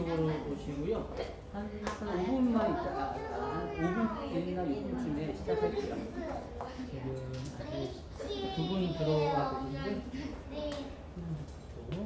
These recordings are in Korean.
이쪽으로 오시고요. 한 5분만 있다, 한 5분이나 6분쯤에 시작할게요. 지금 아직 두 분 들어와 계신데, 또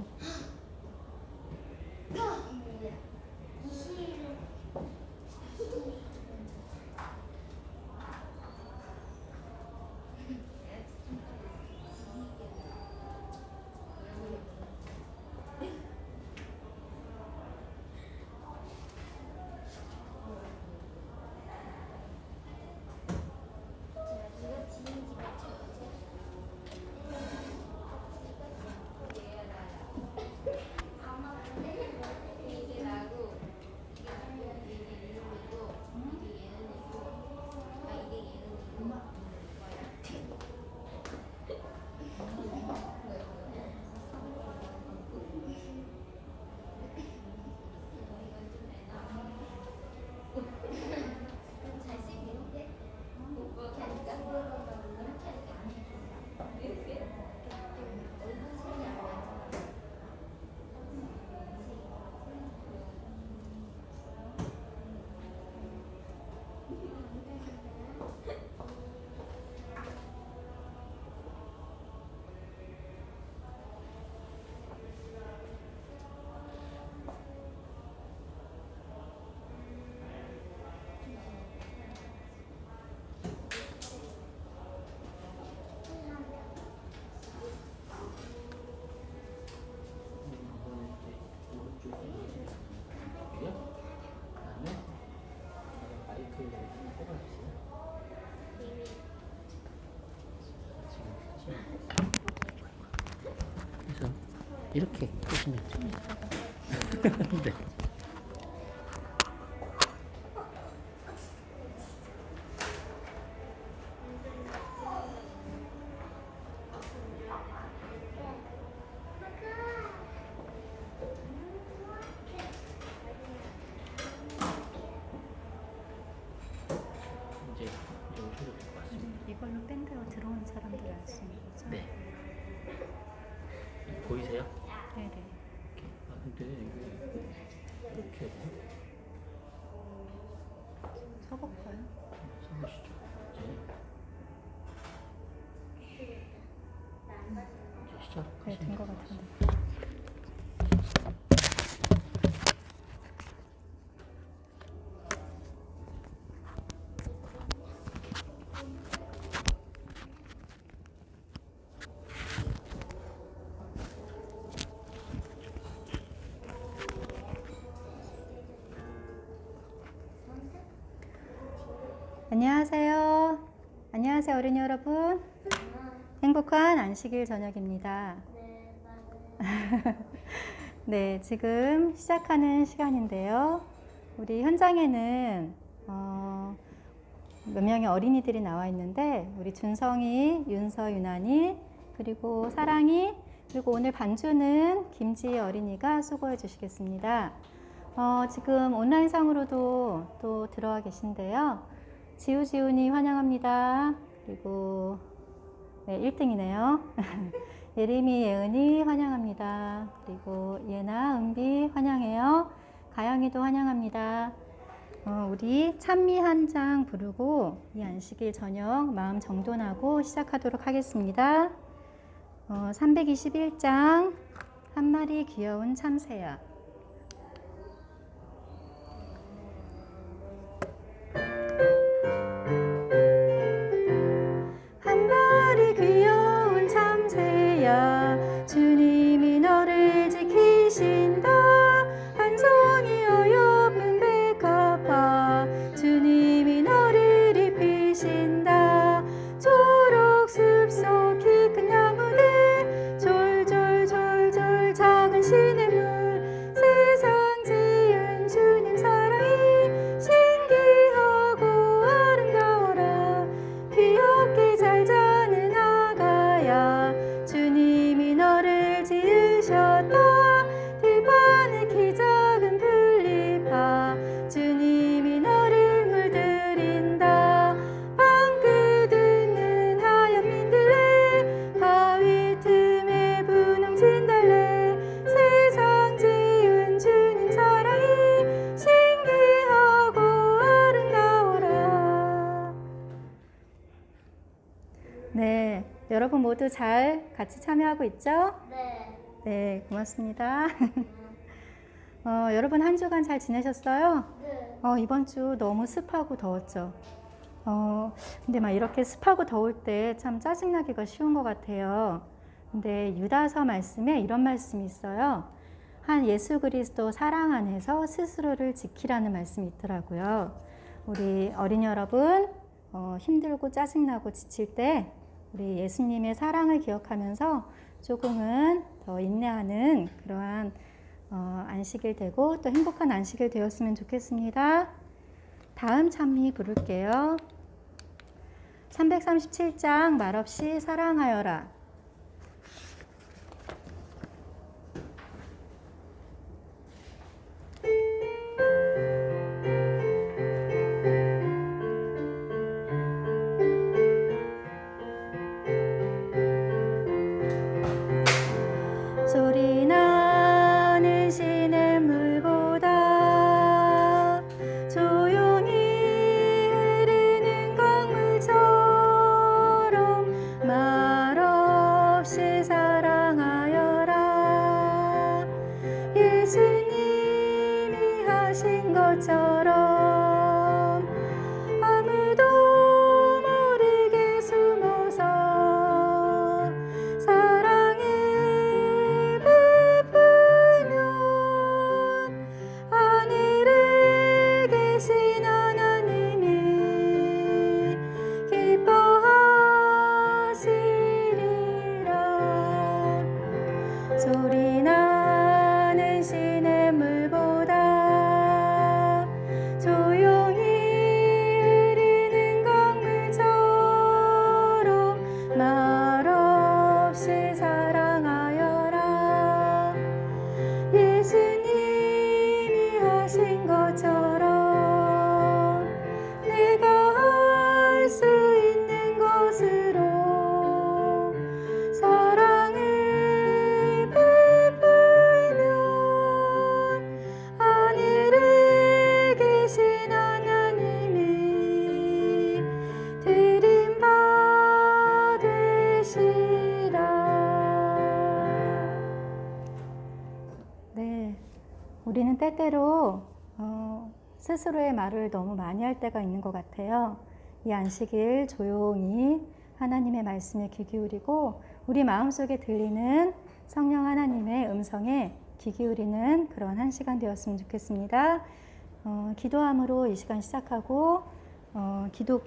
이렇게 보시면 네. 이제 오셔도 될 것 같습니다. 이걸로 밴드가 들어온 사람들 알 수 있는 거죠? 네. 보이세요? 네네. 이렇게. 아 근데 이거 이렇게 서볼까요? 써보시죠. 이제 네, 시작하시면 된 것 것 같은데. 같습니다. 안녕하세요. 안녕하세요, 어린이 여러분. 행복한 안식일 저녁입니다. 네, 지금 시작하는 시간인데요. 우리 현장에는 몇 명의 어린이들이 나와 있는데, 우리 준성이, 윤서, 유난이, 그리고 사랑이, 그리고 오늘 반주는 김지희 어린이가 수고해 주시겠습니다. 지금 온라인상으로도 또 들어와 계신데요. 지우지훈이 환영합니다. 그리고 네, 1등이네요. 예림이, 예은이 환영합니다. 그리고 예나, 은비 환영해요. 가영이도 환영합니다. 우리 찬미 한 장 부르고 이 안식일 저녁 마음 정돈하고 시작하도록 하겠습니다. 321장 한 마리 귀여운 참새야. 한 마리 귀여운 참새야, 주님이 너를 지키신다. 한 송이 어여쁜 백합화, 주님이 너를 입히신다. 초록 숲속 키 큰 나무들, 졸졸졸졸 작은 시냇물, 세상 지은 주님 사랑이 신기하고 아름다워라. 귀엽게 잘 자는 아가야, 주님이 너를 모두 잘 같이 참여하고 있죠? 네. 네, 고맙습니다. 여러분 한 주간 잘 지내셨어요? 네. 이번 주 너무 습하고 더웠죠? 근데 막 이렇게 습하고 더울 때 참 짜증나기가 쉬운 것 같아요. 근데 유다서 말씀에 이런 말씀이 있어요. 한 예수 그리스도 사랑 안에서 스스로를 지키라는 말씀이 있더라고요. 우리 어린이 여러분, 힘들고 짜증나고 지칠 때 우리 예수님의 사랑을 기억하면서 조금은 더 인내하는 그러한 안식일 되고 또 행복한 안식일 되었으면 좋겠습니다. 다음 찬미 부를게요. 337장 말없이 사랑하여라. 소리 나는 시냇물보다 조용히 흐르는 강물처럼 말없이 사랑하여라. 예수님이 하신 것처럼 아무도 모르게 숨어서 사랑을 베풀면 하늘에 계신 하나님이 기뻐하시리라. 소리 나는 시냇물보다 조용히 흐르는 강물처럼 말없이 사랑하여라. 예수님이 하신 것처럼 내가 할 수 있는 것으로 사랑을 베풀면 하늘에 계신 하나님이 드림받으시라. 네, 우리는 때때로 스스로의 말을 너무 많이 할 때가 있는 것 같아요. 이 안식일 조용히 하나님의 말씀에 귀 기울이고 우리 마음속에 들리는 성령 하나님의 음성에 귀 기울이는 그런 한 시간 되었으면 좋겠습니다. 기도함으로 이 시간 시작하고 기도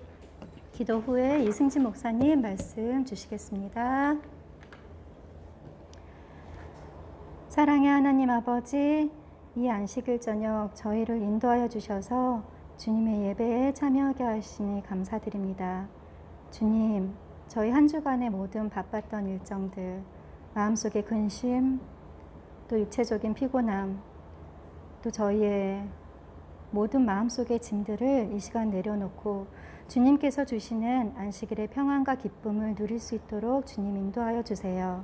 후에 이승진 목사님 말씀 주시겠습니다. 사랑의 하나님 아버지, 이 안식일 저녁 저희를 인도하여 주셔서 주님의 예배에 참여하게 하시니 감사드립니다. 주님, 저희 한 주간의 모든 바빴던 일정들, 마음속의 근심, 또 육체적인 피곤함, 또 저희의 모든 마음속의 짐들을 이 시간 내려놓고 주님께서 주시는 안식일의 평안과 기쁨을 누릴 수 있도록 주님 인도하여 주세요.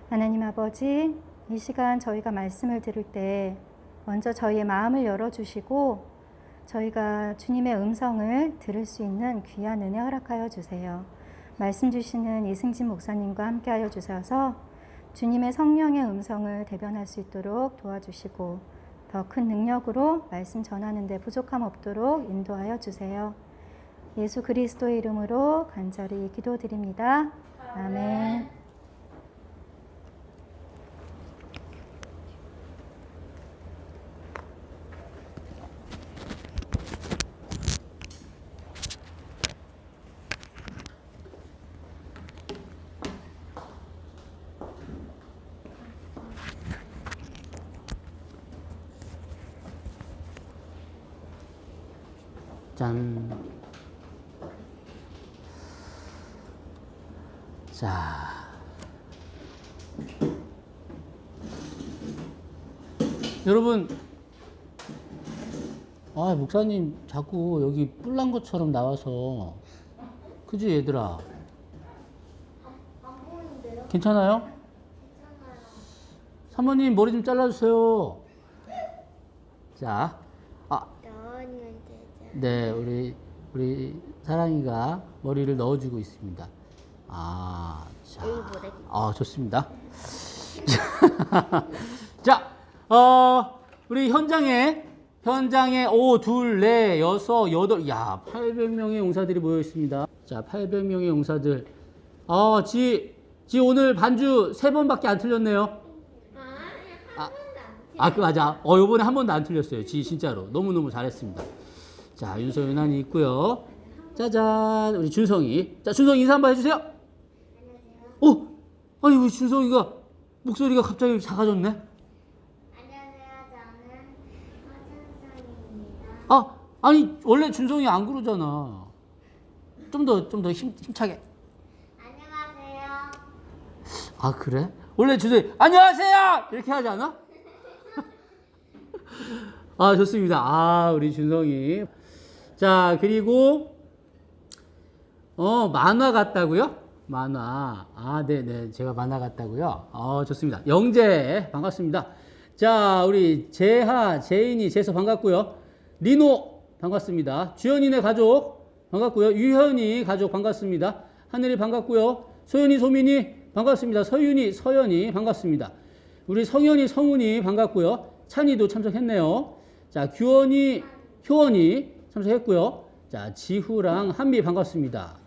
하나님 아버지, 이 시간 저희가 말씀을 들을 때 먼저 저희의 마음을 열어주시고 저희가 주님의 음성을 들을 수 있는 귀한 은혜 허락하여 주세요. 말씀 주시는 이승진 목사님과 함께하여 주셔서 주님의 성령의 음성을 대변할 수 있도록 도와주시고 더 큰 능력으로 말씀 전하는 데 부족함 없도록 인도하여 주세요. 예수 그리스도의 이름으로 간절히 기도드립니다. 아멘. 짠. 자. 여러분, 목사님 자꾸 여기 뿔난 것처럼 나와서, 그지, 얘들아? 안 보이는데요? 괜찮아요? 괜찮아요. 사모님, 머리 좀 잘라주세요. 자, 네, 우리 사랑이가 머리를 넣어주고 있습니다. 아, 자, 일부래. 좋습니다. 자, 우리 현장에 5, 2, 4, 6, 8, 야, 800명의 용사들이 모여 있습니다. 자, 800명의 용사들. 지 오늘 반주 3번밖에 안 틀렸네요. 그 맞아. 요번에 한 번도 안 틀렸어요. 지 진짜로. 너무너무 잘했습니다. 자, 윤서 윤환이 있고요. 짜잔, 우리 준성이. 자, 준성이 인사 한번 해주세요. 아니, 우리 준성이가 목소리가 갑자기 작아졌네. 안녕하세요. 저는 허준성입니다. 아니, 원래 준성이 안 그러잖아. 좀 더 힘차게. 안녕하세요. 그래? 원래 준성이, 안녕하세요! 이렇게 하지 않아? 좋습니다. 우리 준성이. 자, 그리고, 만화 같다고요? 만화. 네네. 제가 만화 같다고요? 좋습니다. 영재, 반갑습니다. 자, 우리 재하, 재인이, 재서 반갑고요. 리노, 반갑습니다. 주연이네 가족, 반갑고요. 유현이 가족, 반갑습니다. 하늘이 반갑고요. 소연이, 소민이, 반갑습니다. 서윤이, 서연이, 반갑습니다. 우리 성현이, 성훈이, 반갑고요. 찬이도 참석했네요. 자, 규원이, 효원이 참석했고요. 자, 지후랑 한미 반갑습니다.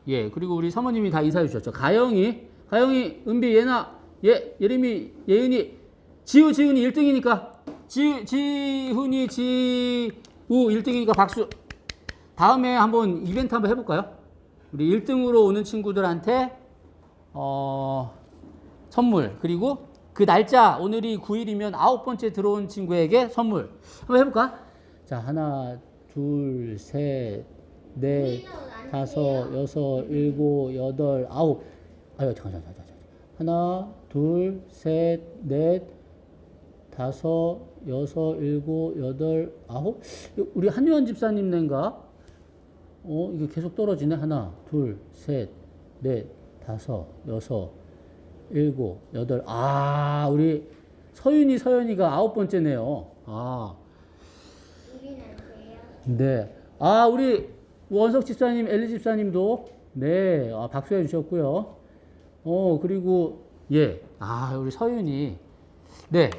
예, 그리고 우리 사모님이 다 인사해 주셨죠. 가영이, 은비, 예나, 예림이, 예은이, 지훈이 1등이니까, 지훈이, 지우 1등이니까 박수. 다음에 한번 이벤트 한번 해볼까요? 우리 1등으로 오는 친구들한테, 선물, 그리고 그 날짜, 오늘이 9일이면 9번째 들어온 친구에게 선물. 한번 해볼까? 자, 하나, 둘, 셋, 넷, 다섯, 여섯, 일곱, 여덟, 아홉. 잠깐. 하나, 둘, 셋, 넷, 다섯, 여섯, 일곱, 여덟, 아홉. 우리 한유한 집사님 낸가? 이게 계속 떨어지네. 하나, 둘, 셋, 넷, 다섯, 여섯, 일곱, 여덟. 우리 서연이가 9번째네요. 네. 우리 원석 집사님, 엘리 집사님도, 네, 박수해 주셨고요. 그리고, 예. 우리 서윤이. 네.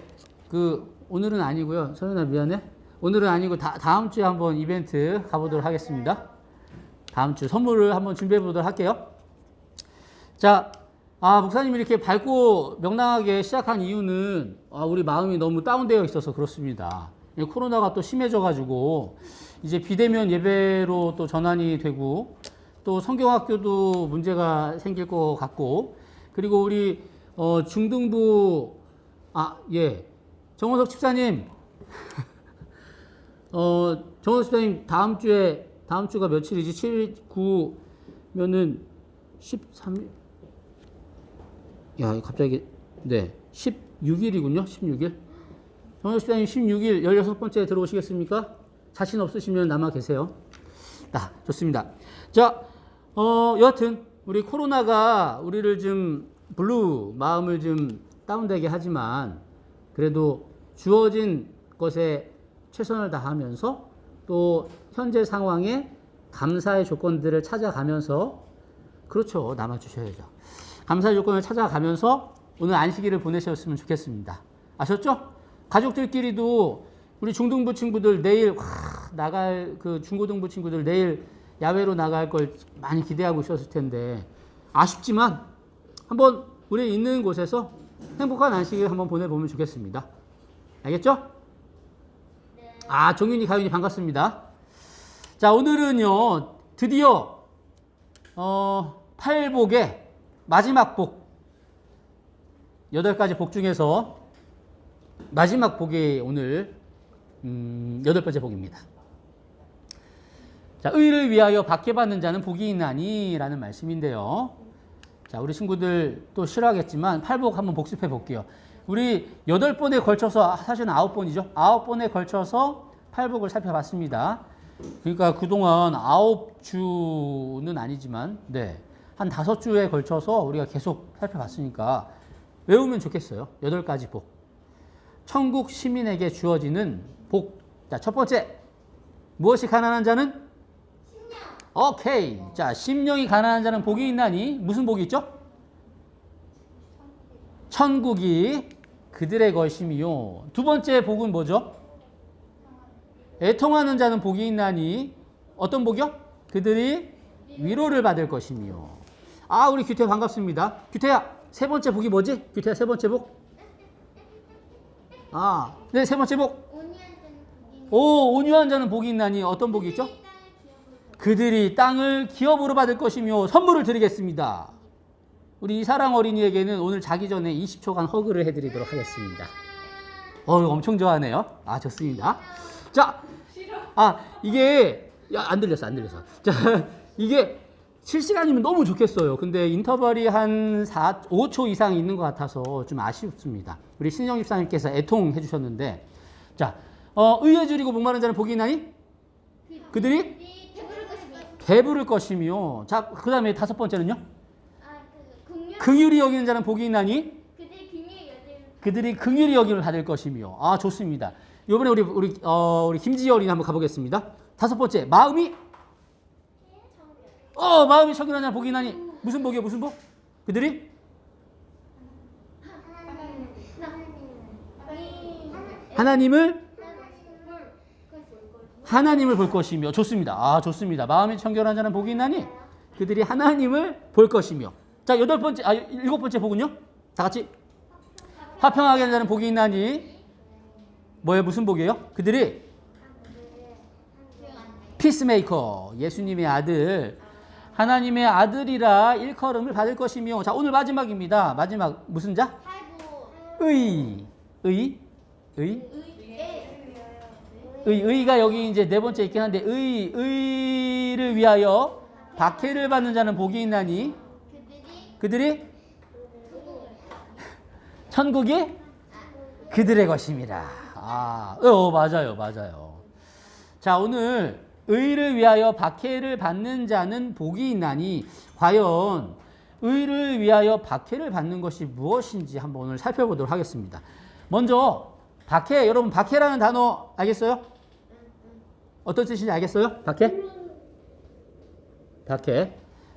오늘은 아니고요. 서윤아, 미안해. 오늘은 아니고, 다음 주에 한번 이벤트 가보도록 하겠습니다. 다음 주 선물을 한번 준비해 보도록 할게요. 자, 목사님이 이렇게 밝고 명랑하게 시작한 이유는, 우리 마음이 너무 다운되어 있어서 그렇습니다. 코로나가 또 심해져가지고, 이제 비대면 예배로 또 전환이 되고, 또 성경학교도 문제가 생길 것 같고, 그리고 우리, 중등부, 정원석 집사님, 정원석 집사님 다음 주가 며칠이지? 7, 9면은 13일? 갑자기, 네, 16일이군요. 16일. 정원석 집사님 16일 16번째 들어오시겠습니까? 자신 없으시면 남아 계세요. 좋습니다. 자, 여하튼, 우리 코로나가 우리를 좀 마음을 좀 다운되게 하지만, 그래도 주어진 것에 최선을 다하면서 또 현재 상황에 감사의 조건들을 찾아가면서, 그렇죠. 남아주셔야죠. 감사의 조건을 찾아가면서 오늘 안식일을 보내셨으면 좋겠습니다. 아셨죠? 가족들끼리도 우리 중등부 친구들 내일 중고등부 친구들 내일 야외로 나갈 걸 많이 기대하고 있었을 텐데, 아쉽지만 한번 우리 있는 곳에서 행복한 안식일 한번 보내보면 좋겠습니다. 알겠죠? 네. 종윤이, 가윤이 반갑습니다. 자, 오늘은요 드디어 팔복의 마지막 복, 8가지 복 중에서 마지막 복이 오늘 8번째 복입니다. 자, 의를 위하여 박해받는 자는 복이 있나니 라는 말씀인데요. 자, 우리 친구들 또 싫어하겠지만 팔복 한번 복습해 볼게요. 우리 8번에 걸쳐서, 사실은 9번이죠. 9번에 걸쳐서 팔복을 살펴봤습니다. 그러니까 그동안 9주는 아니지만, 네, 한 5주에 걸쳐서 우리가 계속 살펴봤으니까 외우면 좋겠어요. 8가지 복. 천국 시민에게 주어지는 복. 자, 첫 번째. 무엇이 가난한 자는? 오케이. 자, 심령이 가난한 자는 복이 있나니 무슨 복이 있죠? 천국이 그들의 것이미요. 두 번째 복은 뭐죠? 애통하는 자는 복이 있나니 어떤 복이요? 그들이 위로를 받을 것이미요. 아, 우리 규태 반갑습니다. 규태야, 세 번째 복이 뭐지? 규태야, 세 번째 복? 아, 네, 세 번째 복. 온유한 자는 복이 있나니 어떤 복이 있죠? 그들이 땅을 기업으로 받을 것이며 선물을 드리겠습니다. 우리 이사랑 어린이에게는 오늘 자기 전에 20초간 허그를 해드리도록 하겠습니다. 엄청 좋아하네요. 아, 좋습니다. 자, 이게 안 들렸어. 자, 이게 실시간이면 너무 좋겠어요. 근데 인터벌이 한 5초 이상 있는 것 같아서 좀 아쉽습니다. 우리 신영 집사님께서 애통해 주셨는데, 자, 의에 줄이고 목마른 자는 복이 있나니? 그들이 배부를 것이며. 자, 그 다음에 다섯 번째는요? 긍휼히 여기는 자는 복이 있나니? 그들이 긍휼히 여김을 받을 것이며. 아, 좋습니다. 이번에 우리 김지희 어린이 한번 가보겠습니다. 다섯 번째, 마음이 청결한 자는 복이 있나니? 무슨 복이요? 무슨 복? 그들이 하나님을 볼 것이며. 좋습니다. 아, 좋습니다. 마음이 청결한 자는 복이 있나니? 그들이 하나님을 볼 것이며. 자, 일곱 번째 복은요? 다 같이. 화평하게 하는 자는 복이 있나니? 뭐예요? 무슨 복이에요? 그들이 피스메이커, 예수님의 아들, 하나님의 아들이라 일컬음을 받을 것이며. 자, 오늘 마지막입니다. 마지막 무슨 자? 의가 여기 이제 네 번째 있긴 한데, 의를 위하여 박해를 받는 자는 복이 있나니? 그들이 천국이 그들의 것입니다. 맞아요. 자, 오늘 의를 위하여 박해를 받는 자는 복이 있나니, 과연 의를 위하여 박해를 받는 것이 무엇인지 한번 오늘 살펴보도록 하겠습니다. 먼저 박해, 여러분 박해라는 단어 알겠어요? 어떤 뜻인지 알겠어요?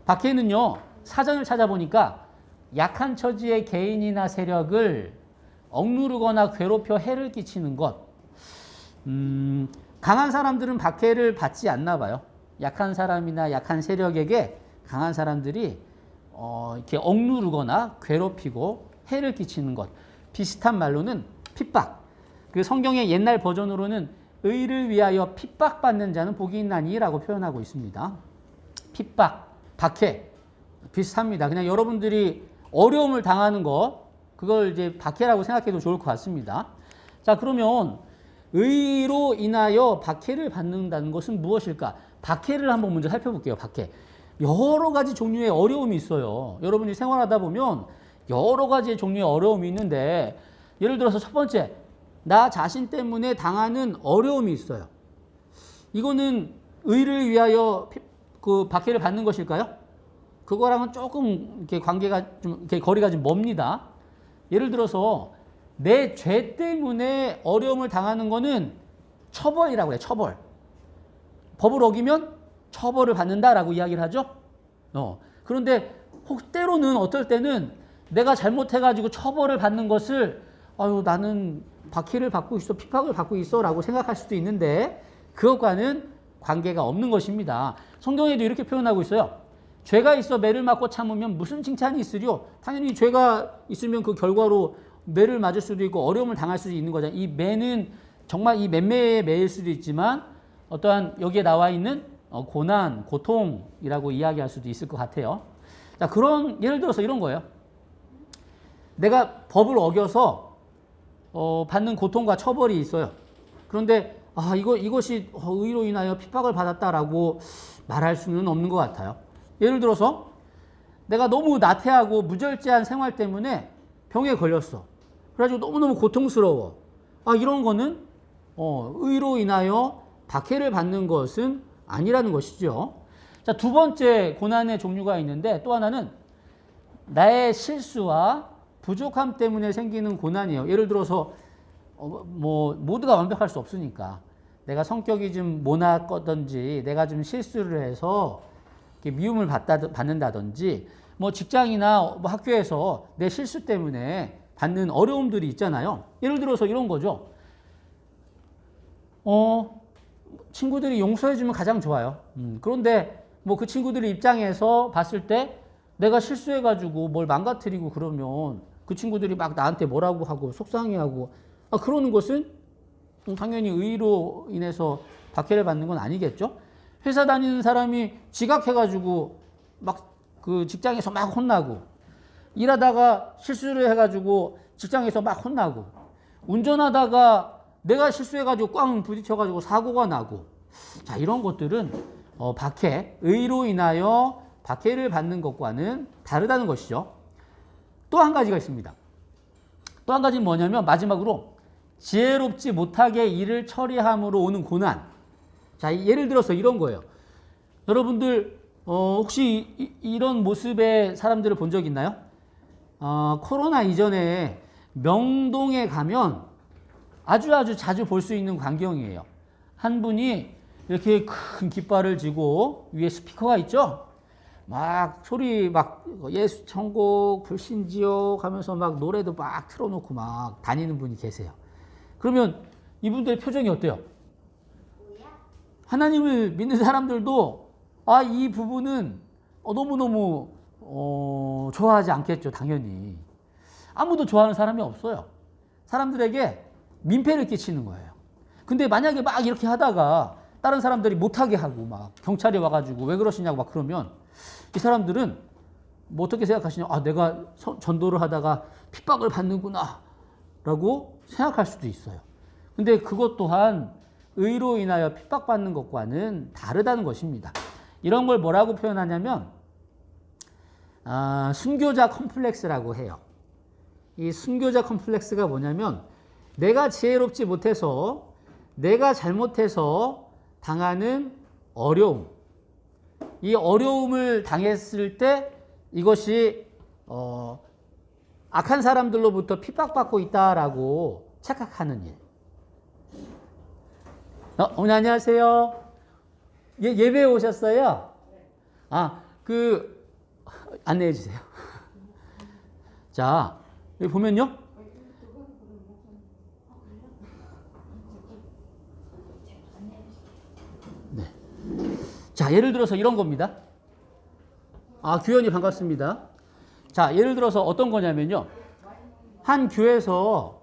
박해는요, 사전을 찾아보니까 약한 처지의 개인이나 세력을 억누르거나 괴롭혀 해를 끼치는 것. 강한 사람들은 박해를 받지 않나 봐요. 약한 사람이나 약한 세력에게 강한 사람들이 이렇게 억누르거나 괴롭히고 해를 끼치는 것. 비슷한 말로는 핍박. 그 성경의 옛날 버전으로는 의를 위하여 핍박받는 자는 복이 있나니라고 표현하고 있습니다. 핍박, 박해 비슷합니다. 그냥 여러분들이 어려움을 당하는 것, 그걸 이제 박해라고 생각해도 좋을 것 같습니다. 자, 그러면 의로 인하여 박해를 받는다는 것은 무엇일까? 박해를 한번 먼저 살펴볼게요. 박해. 여러 가지 종류의 어려움이 있어요. 여러분이 생활하다 보면 여러 가지의 종류의 어려움이 있는데, 예를 들어서 첫 번째, 나 자신 때문에 당하는 어려움이 있어요. 이거는 의를 위하여 그 박해를 받는 것일까요? 그거랑은 조금 이렇게 관계가 좀 이렇게 거리가 좀 멉니다. 예를 들어서 내 죄 때문에 어려움을 당하는 거는 처벌이라고 해요. 처벌. 법을 어기면 처벌을 받는다라고 이야기를 하죠. 그런데 때로는 어떨 때는 내가 잘못해가지고 처벌을 받는 것을 나는 박해를 받고 있어, 핍박을 받고 있어라고 생각할 수도 있는데, 그것과는 관계가 없는 것입니다. 성경에도 이렇게 표현하고 있어요. 죄가 있어 매를 맞고 참으면 무슨 칭찬이 있으리요? 당연히 죄가 있으면 그 결과로 매를 맞을 수도 있고 어려움을 당할 수도 있는 거잖아요. 이 매는 정말 이 맴매의 매일 수도 있지만, 어떠한 여기에 나와 있는 고난, 고통이라고 이야기할 수도 있을 것 같아요. 자, 예를 들어서 이런 거예요. 내가 법을 어겨서 받는 고통과 처벌이 있어요. 그런데 이것이 의로 인하여 핍박을 받았다라고 말할 수는 없는 것 같아요. 예를 들어서 내가 너무 나태하고 무절제한 생활 때문에 병에 걸렸어. 그래가지고 너무너무 고통스러워. 이런 거는 의로 인하여 박해를 받는 것은 아니라는 것이죠. 자, 두 번째 고난의 종류가 있는데, 또 하나는 나의 실수와 부족함 때문에 생기는 고난이에요. 예를 들어서 모두가 완벽할 수 없으니까 내가 성격이 좀 모나거든지 내가 좀 실수를 해서 이렇게 미움을 받는다든지 뭐 직장이나 뭐 학교에서 내 실수 때문에 받는 어려움들이 있잖아요. 예를 들어서 이런 거죠. 친구들이 용서해주면 가장 좋아요. 그런데 뭐 그 친구들의 입장에서 봤을 때 내가 실수해가지고 뭘 망가뜨리고 그러면 그 친구들이 막 나한테 뭐라고 하고 속상해하고 그러는 것은 당연히 의의로 인해서 박해를 받는 건 아니겠죠. 회사 다니는 사람이 지각해가지고 막 그 직장에서 막 혼나고 일하다가 실수를 해가지고 직장에서 막 혼나고 운전하다가 내가 실수해가지고 꽝 부딪혀가지고 사고가 나고 자 이런 것들은 박해, 의로 인하여 박해를 받는 것과는 다르다는 것이죠. 또 한 가지가 있습니다. 또 한 가지는 뭐냐면 마지막으로 지혜롭지 못하게 일을 처리함으로 오는 고난. 자 예를 들어서 이런 거예요. 여러분들 혹시 이런 모습의 사람들을 본 적 있나요? 코로나 이전에 명동에 가면 아주 자주 볼 수 있는 광경이에요. 한 분이 이렇게 큰 깃발을 쥐고 위에 스피커가 있죠? 막 소리 막 예수 천국 불신지옥 하면서 막 노래도 막 틀어놓고 막 다니는 분이 계세요. 그러면 이분들의 표정이 어때요? 하나님을 믿는 사람들도 이 부분은 너무너무 좋아하지 않겠죠. 당연히. 아무도 좋아하는 사람이 없어요. 사람들에게 민폐를 끼치는 거예요. 근데 만약에 막 이렇게 하다가 다른 사람들이 못하게 하고 막 경찰이 와가지고 왜 그러시냐고 막 그러면 이 사람들은 뭐 어떻게 생각하시냐? 내가 전도를 하다가 핍박을 받는구나 라고 생각할 수도 있어요. 근데 그것 또한 의로 인하여 핍박받는 것과는 다르다는 것입니다. 이런 걸 뭐라고 표현하냐면 순교자 컴플렉스라고 해요. 이 순교자 컴플렉스가 뭐냐면 내가 지혜롭지 못해서 내가 잘못해서 당하는 어려움. 이 어려움을 당했을 때 이것이 악한 사람들로부터 핍박받고 있다라고 착각하는 일. 어머니 안녕하세요. 예배에 오셨어요? 안내해 주세요. 자, 여기 보면요. 네. 자, 예를 들어서 이런 겁니다. 규현이 반갑습니다. 자, 예를 들어서 어떤 거냐면요. 한 교회에서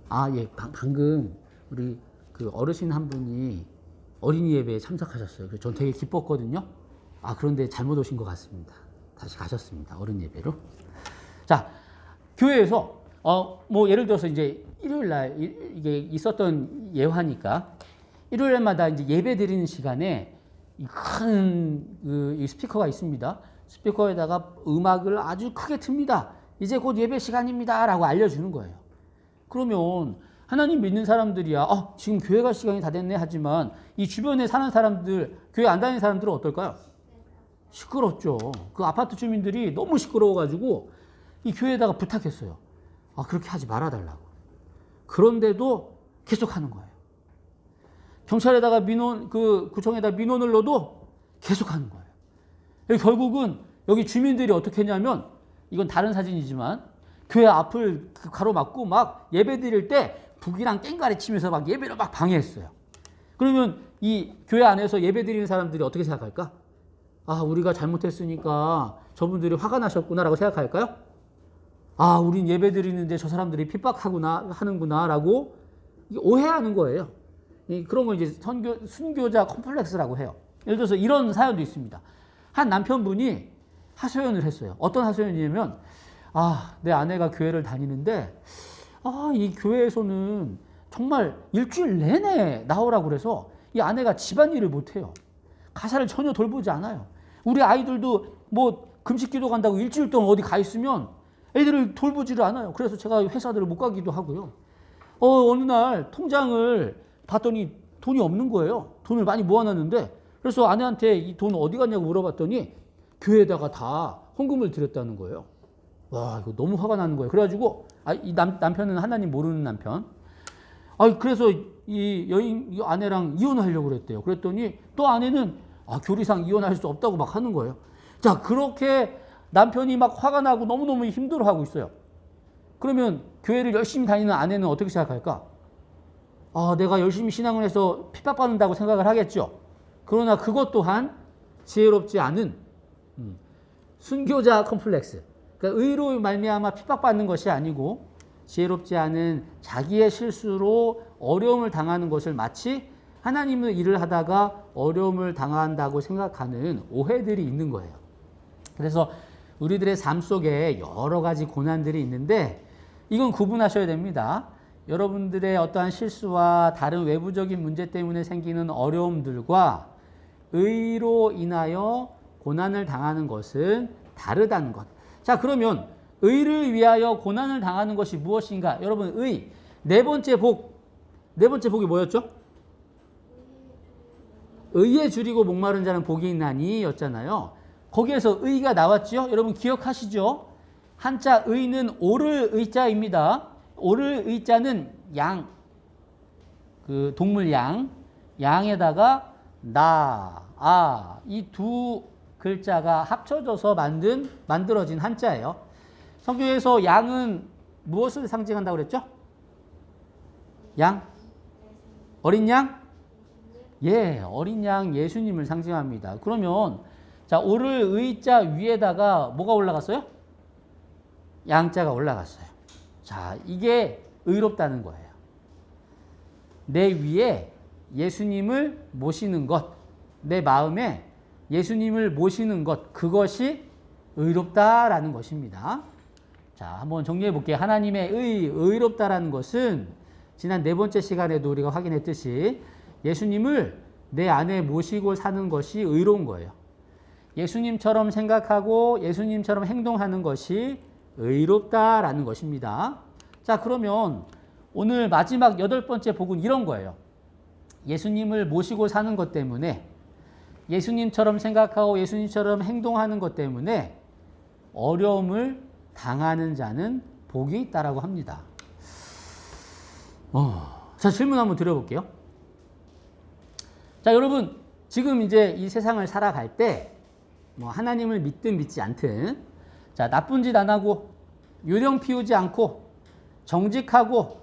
방금 우리 그 어르신 한 분이 어린이 예배에 참석하셨어요. 그래서 전 되게 기뻤거든요. 그런데 잘못 오신 것 같습니다. 다시 가셨습니다. 어른 예배로. 자, 교회에서 뭐 예를 들어서 이제 일요일 날 이게 있었던 예화니까 일요일마다 이제 예배 드리는 시간에 큰 스피커가 있습니다. 스피커에다가 음악을 아주 크게 틉니다. 이제 곧 예배 시간입니다라고 알려주는 거예요. 그러면 하나님 믿는 사람들이야 지금 교회 갈 시간이 다 됐네 하지만 이 주변에 사는 사람들, 교회 안 다니는 사람들은 어떨까요? 시끄럽죠. 그 아파트 주민들이 너무 시끄러워가지고 이 교회에다가 부탁했어요. 그렇게 하지 말아달라고. 그런데도 계속 하는 거예요. 경찰에다가 구청에다 민원을 넣어도 계속 하는 거예요. 결국은 여기 주민들이 어떻게 했냐면 이건 다른 사진이지만 교회 앞을 가로막고 막 예배 드릴 때 북이랑 깽가리 치면서 막 예배를 막 방해했어요. 그러면 이 교회 안에서 예배 드리는 사람들이 어떻게 생각할까? 우리가 잘못했으니까 저분들이 화가 나셨구나라고 생각할까요? 우린 예배 드리는데 저 사람들이 하는구나라고 오해하는 거예요. 그런 걸 이제 순교자 컴플렉스라고 해요. 예를 들어서 이런 사연도 있습니다. 한 남편분이 하소연을 했어요. 어떤 하소연이냐면 내 아내가 교회를 다니는데 이 교회에서는 정말 일주일 내내 나오라고 그래서 이 아내가 집안일을 못해요. 가사를 전혀 돌보지 않아요. 우리 아이들도 뭐 금식기도 간다고 일주일 동안 어디 가 있으면 애들을 돌보지를 않아요. 그래서 제가 회사들을 못 가기도 하고요. 어느 날 통장을 봤더니 돈이 없는 거예요. 돈을 많이 모아놨는데 그래서 아내한테 이 돈 어디 갔냐고 물어봤더니 교회에다가 다 헌금을 드렸다는 거예요. 와, 이거 너무 화가 나는 거예요. 그래가지고 이 남편은 하나님 모르는 남편. 그래서 이 아내랑 이혼하려고 그랬대요. 그랬더니 또 아내는 교리상 이혼할 수 없다고 막 하는 거예요. 자, 그렇게 남편이 막 화가 나고 너무너무 힘들어하고 있어요. 그러면 교회를 열심히 다니는 아내는 어떻게 생각할까? 내가 열심히 신앙을 해서 핍박받는다고 생각을 하겠죠. 그러나 그것 또한 지혜롭지 않은 순교자 컴플렉스. 그러니까 의로 말미암아 핍박받는 것이 아니고 지혜롭지 않은 자기의 실수로 어려움을 당하는 것을 마치 하나님의 일을 하다가 어려움을 당한다고 생각하는 오해들이 있는 거예요. 그래서 우리들의 삶 속에 여러 가지 고난들이 있는데 이건 구분하셔야 됩니다. 여러분들의 어떠한 실수와 다른 외부적인 문제 때문에 생기는 어려움들과 의로 인하여 고난을 당하는 것은 다르다는 것. 자, 그러면 의를 위하여 고난을 당하는 것이 무엇인가? 여러분, 의. 네 번째 복이 뭐였죠? 의에 줄이고 목마른 자는 복이 있나니 였잖아요. 거기에서 의가 나왔죠? 여러분 기억하시죠? 한자 의는 오를 의자입니다. 오를 의자는 양, 그 동물 양에다가 이 두 글자가 합쳐져서 만들어진 한자예요. 성경에서 양은 무엇을 상징한다고 그랬죠? 양? 어린 양? 예, 어린 양 예수님을 상징합니다. 그러면 자, 오를 의자 위에다가 뭐가 올라갔어요? 양자가 올라갔어요. 자, 이게 의롭다는 거예요. 내 위에 예수님을 모시는 것, 내 마음에 예수님을 모시는 것, 그것이 의롭다라는 것입니다. 자, 한번 정리해 볼게요. 하나님의 의롭다라는 것은 지난 네 번째 시간에도 우리가 확인했듯이 예수님을 내 안에 모시고 사는 것이 의로운 거예요. 예수님처럼 생각하고 예수님처럼 행동하는 것이 의롭다라는 것입니다. 자, 그러면 오늘 마지막 8번째 복은 이런 거예요. 예수님을 모시고 사는 것 때문에 예수님처럼 생각하고 예수님처럼 행동하는 것 때문에 어려움을 당하는 자는 복이 있다라고 합니다. 자, 질문 한번 드려볼게요. 자, 여러분, 지금 이제 이 세상을 살아갈 때 뭐 하나님을 믿든 믿지 않든 자, 나쁜 짓 안 하고 요령 피우지 않고 정직하고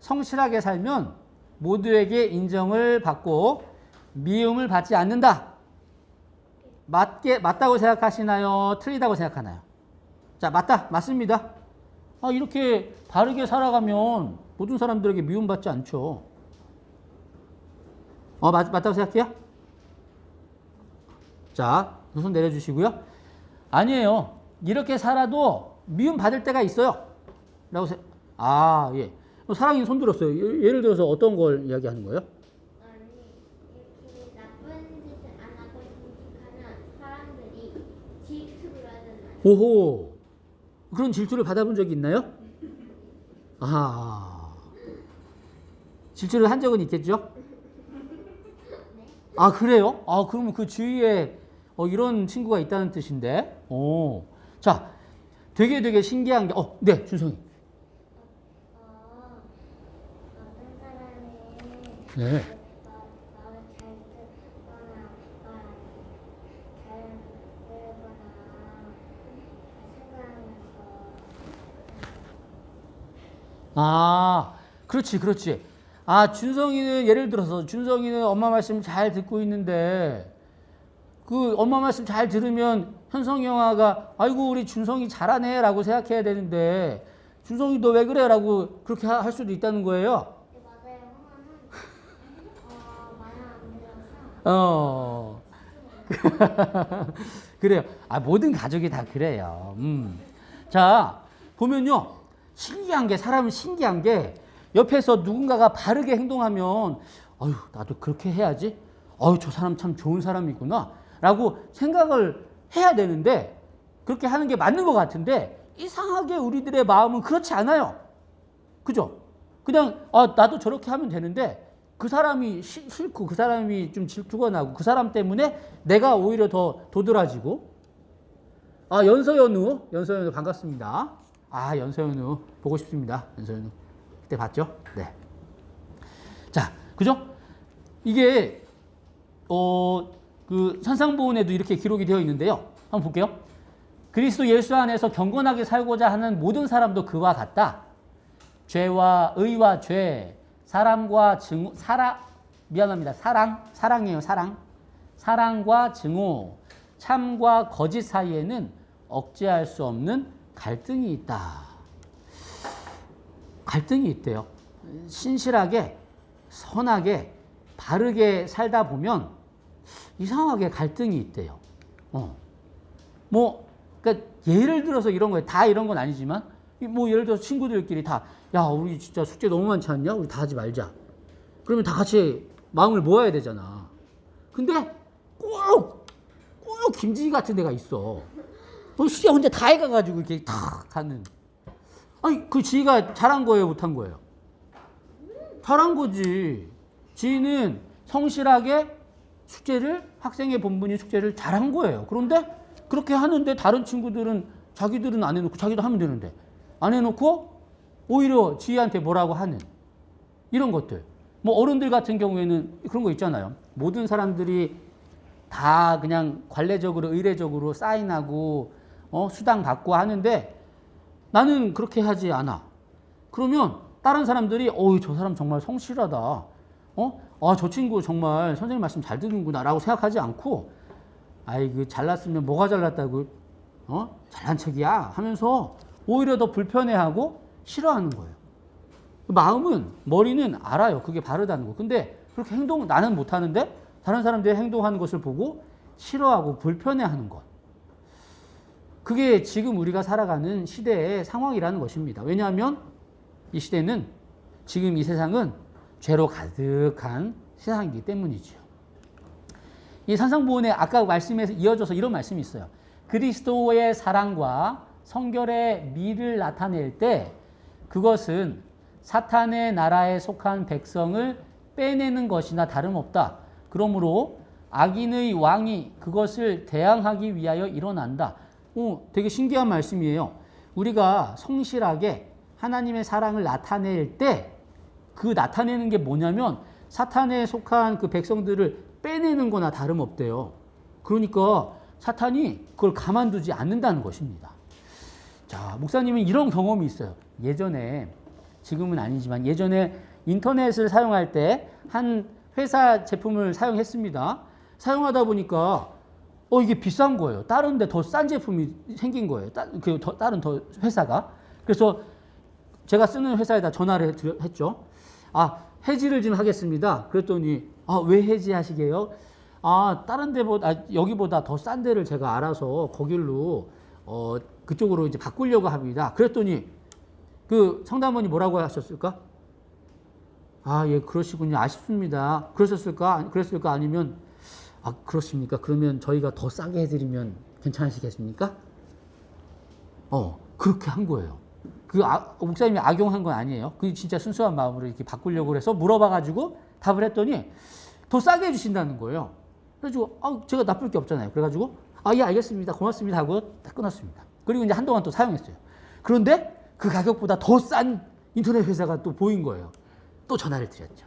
성실하게 살면 모두에게 인정을 받고 미움을 받지 않는다. 맞다고 생각하시나요? 틀리다고 생각하나요? 자, 맞습니다. 이렇게 바르게 살아가면 모든 사람들에게 미움받지 않죠. 맞다고 생각해요? 자, 손 내려주시고요. 아니에요. 이렇게 살아도 미움받을 때가 있어요. 라고 예. 사랑이 손 들었어요. 예를 들어서 어떤 걸 이야기하는 거예요? 아니, 이렇게 나쁜 짓을 안 하고 정직하는 사람들이 질투를 하잖아요. 오호. 그런 질투를 받아본 적이 있나요? 질투를 한 적은 있겠죠? 그래요? 그러면 그 주위에 이런 친구가 있다는 뜻인데. 자, 되게 신기한 게, 네, 준성이. 어떤 사람이 네. 말을 잘 듣거나 잘 들거나 생각하면서 그렇지. 준성이는 예를 들어서 준성이는 엄마 말씀 잘 듣고 있는데 그 엄마 말씀 잘 들으면 현성이 형아가 아이고 우리 준성이 잘하네 라고 생각해야 되는데 준성이 너 왜 그래 라고 그렇게 할 수도 있다는 거예요. 맞아요. 형아는 말을 안 들어서 그래요. 모든 가족이 다 그래요. 자, 보면요. 사람은 신기한 게 옆에서 누군가가 바르게 행동하면 나도 그렇게 해야지. 저 사람 참 좋은 사람이구나. 라고 생각을 해야 되는데 그렇게 하는 게 맞는 것 같은데 이상하게 우리들의 마음은 그렇지 않아요. 그죠? 그냥 나도 저렇게 하면 되는데 그 사람이 싫고 그 사람이 좀 질투가 나고 그 사람 때문에 내가 오히려 더 도드라지고. 연서연우 반갑습니다. 연서연우 보고 싶습니다. 연서연우 그때 봤죠? 네. 자, 그죠? 이게 그 산상보훈에도 이렇게 기록이 되어 있는데요. 한번 볼게요. 그리스도 예수 안에서 경건하게 살고자 하는 모든 사람도 그와 같다. 죄와 의와 죄, 사랑과 증오, 미안합니다. 사랑이에요, 사랑. 사랑과 증오, 참과 거짓 사이에는 억제할 수 없는 갈등이 있다. 갈등이 있대요. 신실하게, 선하게, 바르게 살다 보면 이상하게 갈등이 있대요. 그러니까 예를 들어서 이런 거예요. 다 이런 건 아니지만, 뭐 예를 들어서 친구들끼리 다, 야, 우리 진짜 숙제 너무 많지 않냐? 우리 다 하지 말자. 그러면 다 같이 마음을 모아야 되잖아. 근데 꼭 김지희 같은 데가 있어. 숙제 혼자 다 해가가지고 이렇게 탁 하는. 아니, 그 지희가 잘한 거예요, 못한 거예요? 잘한 거지. 지희는 성실하게 숙제를, 학생의 본분인 숙제를 잘한 거예요. 그런데 그렇게 하는데 다른 친구들은 자기들은 안 해놓고 자기도 하면 되는데 안 해놓고 오히려 지희한테 뭐라고 하는 이런 것들. 뭐 어른들 같은 경우에는 그런 거 있잖아요. 모든 사람들이 다 그냥 관례적으로 의례적으로 사인하고 수당 받고 하는데 나는 그렇게 하지 않아. 그러면 다른 사람들이 저 사람 정말 성실하다. 저 친구 정말 선생님 말씀 잘 듣는구나 라고 생각하지 않고 아이 잘났으면 뭐가 잘났다고 잘난 척이야 하면서 오히려 더 불편해하고 싫어하는 거예요. 마음은, 머리는 알아요. 그게 바르다는 거. 근데 그렇게 나는 못하는데 다른 사람들이 행동하는 것을 보고 싫어하고 불편해하는 것. 그게 지금 우리가 살아가는 시대의 상황이라는 것입니다. 왜냐하면 이 시대는, 지금 이 세상은 죄로 가득한 세상이기 때문이죠. 이 산상보훈에 아까 말씀에서 이어져서 이런 말씀이 있어요. 그리스도의 사랑과 성결의 미를 나타낼 때 그것은 사탄의 나라에 속한 백성을 빼내는 것이나 다름없다. 그러므로 악인의 왕이 그것을 대항하기 위하여 일어난다. 되게 신기한 말씀이에요. 우리가 성실하게 하나님의 사랑을 나타낼 때 그 나타내는 게 뭐냐면 사탄에 속한 그 백성들을 빼내는 거나 다름없대요. 그러니까 사탄이 그걸 가만두지 않는다는 것입니다. 자, 목사님은 이런 경험이 있어요. 예전에, 지금은 아니지만 예전에 인터넷을 사용할 때 한 회사 제품을 사용했습니다. 사용하다 보니까 이게 비싼 거예요. 다른 데 더 싼 제품이 생긴 거예요. 다른 회사가. 그래서 제가 쓰는 회사에다 전화를 했죠. 해지를 좀 하겠습니다. 그랬더니 왜 해지하시게요? 다른 데보다, 여기보다 더 싼 데를 제가 알아서 거길로 그쪽으로 이제 바꾸려고 합니다. 그랬더니 그 상담원이 뭐라고 하셨을까? 예, 그러시군요. 아쉽습니다. 그랬을까? 아니면 그렇습니까? 그러면 저희가 더 싸게 해드리면 괜찮으시겠습니까? 그렇게 한 거예요. 목사님이 악용한 건 아니에요. 그 진짜 순수한 마음으로 이렇게 바꾸려고 해서 물어봐가지고 답을 했더니 더 싸게 해주신다는 거예요. 그래가지고 제가 나쁠 게 없잖아요. 그래가지고 예, 알겠습니다. 고맙습니다 하고 딱 끊었습니다. 그리고 이제 한동안 또 사용했어요. 그런데 그 가격보다 더 싼 인터넷 회사가 또 보인 거예요. 또 전화를 드렸죠.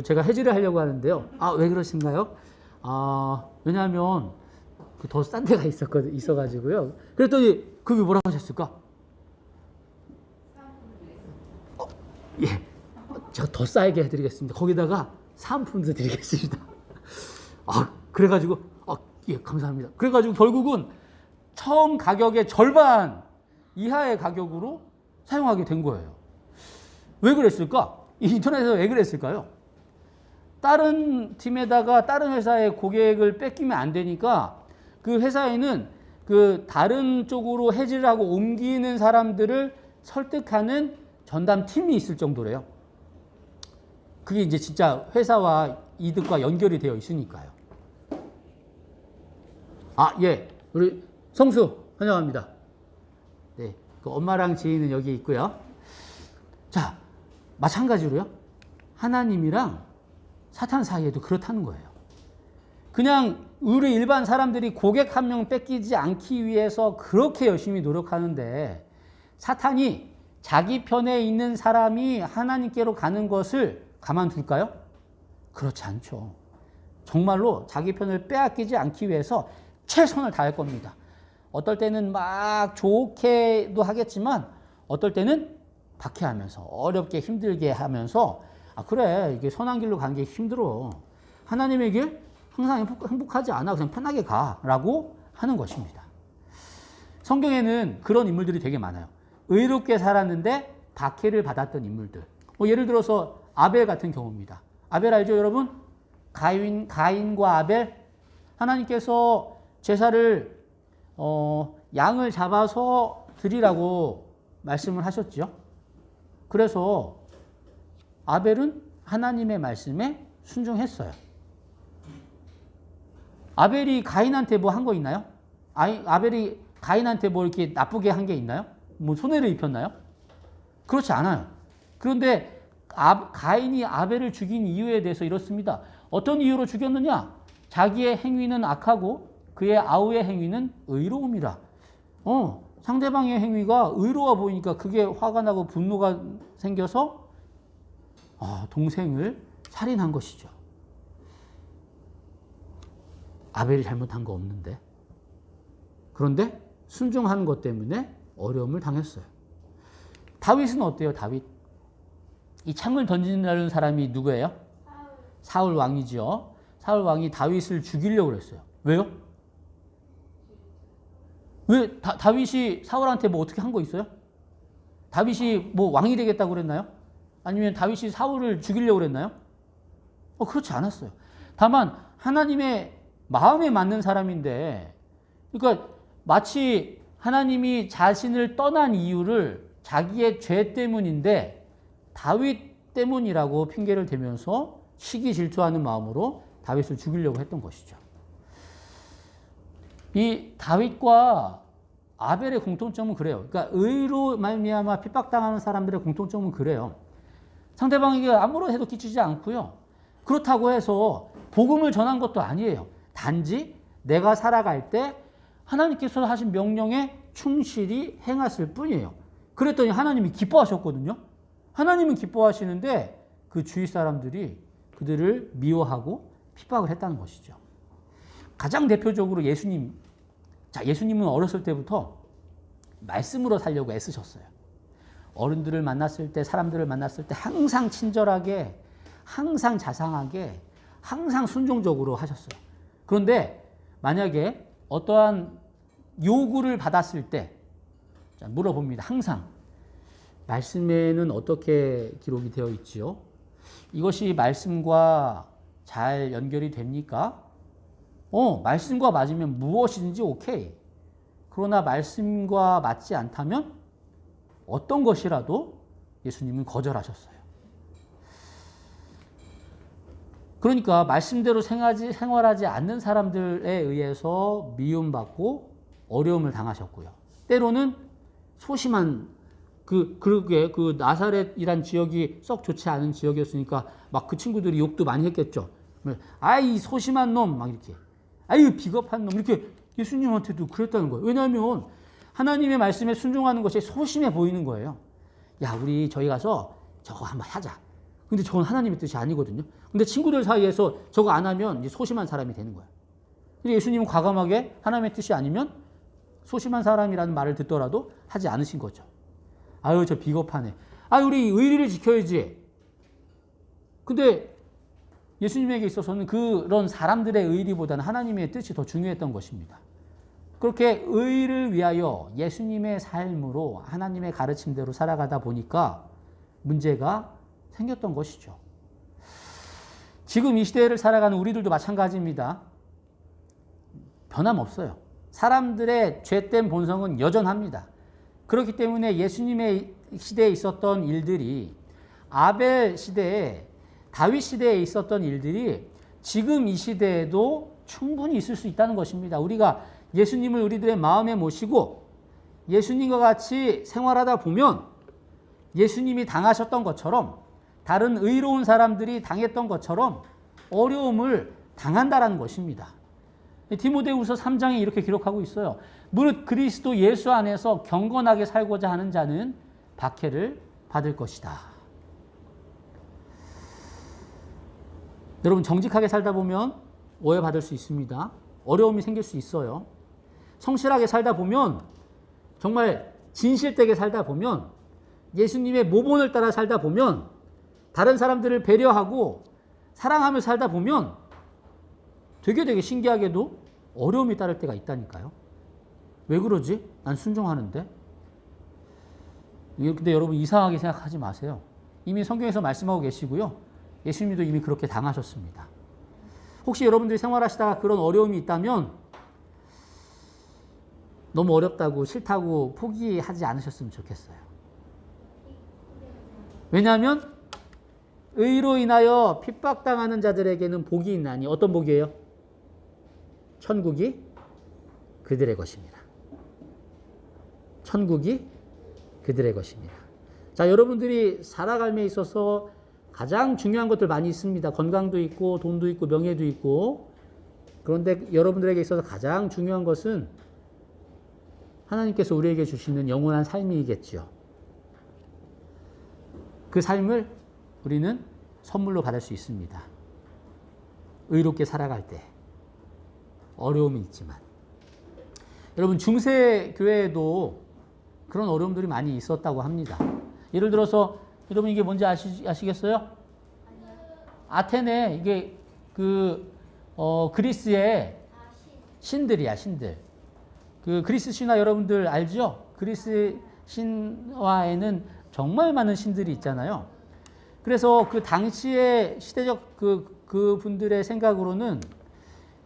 제가 해지를 하려고 하는데요. 왜 그러신가요? 왜냐하면 그 더 싼 데가 있어가지고요. 그랬더니 그게 뭐라고 하셨을까? 예, 제가 더 싸게 해드리겠습니다. 거기다가 사은품도 드리겠습니다. 그래가지고 예, 감사합니다. 그래가지고 결국은 처음 가격의 절반 이하의 가격으로 사용하게 된 거예요. 왜 그랬을까? 인터넷에서 왜 그랬을까요? 다른 팀에다가 다른 회사의 고객을 뺏기면 안 되니까 그 회사에는 그 다른 쪽으로 해지를 하고 옮기는 사람들을 설득하는 전담 팀이 있을 정도래요. 그게 이제 진짜 회사와 이득과 연결이 되어 있으니까요. 예. 우리 성수 환영합니다. 네. 그 엄마랑 지인은 여기 있고요. 자, 마찬가지로요. 하나님이랑 사탄 사이에도 그렇다는 거예요. 그냥 우리 일반 사람들이 고객 한 명 뺏기지 않기 위해서 그렇게 열심히 노력하는데 사탄이 자기 편에 있는 사람이 하나님께로 가는 것을 가만둘까요? 그렇지 않죠. 정말로 자기 편을 빼앗기지 않기 위해서 최선을 다할 겁니다. 어떨 때는 막 좋게도 하겠지만 어떨 때는 박해하면서 어렵게 힘들게 하면서 그래 이게 선한 길로 가는 게 힘들어. 하나님의 길 항상 행복하지 않아. 그냥 편하게 가라고 하는 것입니다. 성경에는 그런 인물들이 되게 많아요. 의롭게 살았는데 박해를 받았던 인물들. 예를 들어서 아벨 같은 경우입니다. 아벨 알죠, 여러분? 가인과 아벨. 하나님께서 제사를 양을 잡아서 드리라고 말씀을 하셨죠. 그래서 아벨은 하나님의 말씀에 순종했어요. 아벨이 가인한테 뭐 한 거 있나요? 아벨이 가인한테 뭐 이렇게 나쁘게 한 게 있나요? 뭐 손해를 입혔나요? 그렇지 않아요. 그런데 가인이 아벨을 죽인 이유에 대해서 이렇습니다. 어떤 이유로 죽였느냐? 자기의 행위는 악하고 그의 아우의 행위는 의로움이라. 상대방의 행위가 의로워 보이니까 그게 화가 나고 분노가 생겨서 동생을 살인한 것이죠. 아벨이 잘못한 거 없는데. 그런데 순종하는 것 때문에 어려움을 당했어요. 다윗은 어때요? 다윗. 이 창을 던지는 사람이 누구예요? 사울 왕이죠. 사울 왕이 다윗을 죽이려고 그랬어요. 왜요? 왜 다윗이 사울한테 뭐 어떻게 한 거 있어요? 다윗이 뭐 왕이 되겠다고 그랬나요? 아니면 다윗이 사울을 죽이려고 그랬나요? 그렇지 않았어요. 다만 하나님의 마음에 맞는 사람인데, 그러니까 마치 하나님이 자신을 떠난 이유를 자기의 죄 때문인데 다윗 때문이라고 핑계를 대면서 시기 질투하는 마음으로 다윗을 죽이려고 했던 것이죠. 이 다윗과 아벨의 공통점은 그래요. 그러니까 의로 말미암아 핍박당하는 사람들의 공통점은 그래요. 상대방에게 아무런 해도 끼치지 않고요. 그렇다고 해서 복음을 전한 것도 아니에요. 단지 내가 살아갈 때 하나님께서 하신 명령에 충실히 행했을 뿐이에요. 그랬더니 하나님이 기뻐하셨거든요. 하나님은 기뻐하시는데 그 주위 사람들이 그들을 미워하고 핍박을 했다는 것이죠. 가장 대표적으로 예수님. 예수님은 어렸을 때부터 말씀으로 살려고 애쓰셨어요. 어른들을 만났을 때, 사람들을 만났을 때 항상 친절하게, 항상 자상하게, 항상 순종적으로 하셨어요. 그런데 만약에 어떠한 요구를 받았을 때 물어봅니다. 항상 말씀에는 어떻게 기록이 되어 있지요? 이것이 말씀과 잘 연결이 됩니까? 말씀과 맞으면 무엇이든지 오케이. 그러나 말씀과 맞지 않다면 어떤 것이라도 예수님은 거절하셨어요. 그러니까 말씀대로 생활하지 않는 사람들에 의해서 미움받고 어려움을 당하셨고요. 때로는 소심한 그러게 그 나사렛이란 지역이 썩 좋지 않은 지역이었으니까 막 그 친구들이 욕도 많이 했겠죠. 아이 소심한 놈 막 이렇게. 아유 비겁한 놈 이렇게 예수님한테도 그랬다는 거예요. 왜냐하면 하나님의 말씀에 순종하는 것이 소심해 보이는 거예요. 야 우리 저희 가서 저거 한번 하자. 근데 저건 하나님의 뜻이 아니거든요. 근데 친구들 사이에서 저거 안 하면 이제 소심한 사람이 되는 거예요. 근데 예수님은 과감하게 하나님의 뜻이 아니면 소심한 사람이라는 말을 듣더라도 하지 않으신 거죠. 아유 저 비겁하네. 아유 우리 의리를 지켜야지. 근데 예수님에게 있어서는 그런 사람들의 의리보다는 하나님의 뜻이 더 중요했던 것입니다. 그렇게 의를 위하여 예수님의 삶으로 하나님의 가르침대로 살아가다 보니까 문제가 생겼던 것이죠. 지금 이 시대를 살아가는 우리들도 마찬가지입니다. 변함없어요. 사람들의 죄된 본성은 여전합니다. 그렇기 때문에 예수님의 시대에 있었던 일들이 아벨 시대에 다윗 시대에 있었던 일들이 지금 이 시대에도 충분히 있을 수 있다는 것입니다. 우리가 예수님을 우리들의 마음에 모시고 예수님과 같이 생활하다 보면 예수님이 당하셨던 것처럼 다른 의로운 사람들이 당했던 것처럼 어려움을 당한다라는 것입니다. 디모데후서 3장에 이렇게 기록하고 있어요. 무릇 그리스도 예수 안에서 경건하게 살고자 하는 자는 박해를 받을 것이다. 여러분 정직하게 살다 보면 오해받을 수 있습니다. 어려움이 생길 수 있어요. 성실하게 살다 보면 정말 진실되게 살다 보면 예수님의 모본을 따라 살다 보면 다른 사람들을 배려하고 사랑하며 살다 보면 되게 신기하게도 어려움이 따를 때가 있다니까요. 왜 그러지? 난 순종하는데. 근데 여러분 이상하게 생각하지 마세요. 이미 성경에서 말씀하고 계시고요. 예수님도 이미 그렇게 당하셨습니다. 혹시 여러분들이 생활하시다가 그런 어려움이 있다면 너무 어렵다고 싫다고 포기하지 않으셨으면 좋겠어요. 왜냐하면 의로 인하여 핍박당하는 자들에게는 복이 있나니 어떤 복이에요? 천국이 그들의 것입니다. 천국이 그들의 것입니다. 자, 여러분들이 살아감에 있어서 가장 중요한 것들 많이 있습니다. 건강도 있고 돈도 있고 명예도 있고. 그런데 여러분들에게 있어서 가장 중요한 것은 하나님께서 우리에게 주시는 영원한 삶이겠죠. 그 삶을 우리는 선물로 받을 수 있습니다. 의롭게 살아갈 때 어려움이 있지만. 여러분 중세 교회에도 그런 어려움들이 많이 있었다고 합니다. 예를 들어서 여러분 이게 뭔지 아시겠어요? 아테네 이게 그리스의 신들이야, 신들. 그 그리스 신화 여러분들 알죠? 그리스 신화에는 정말 많은 신들이 있잖아요. 그래서 그 당시의 시대적 그 분들의 생각으로는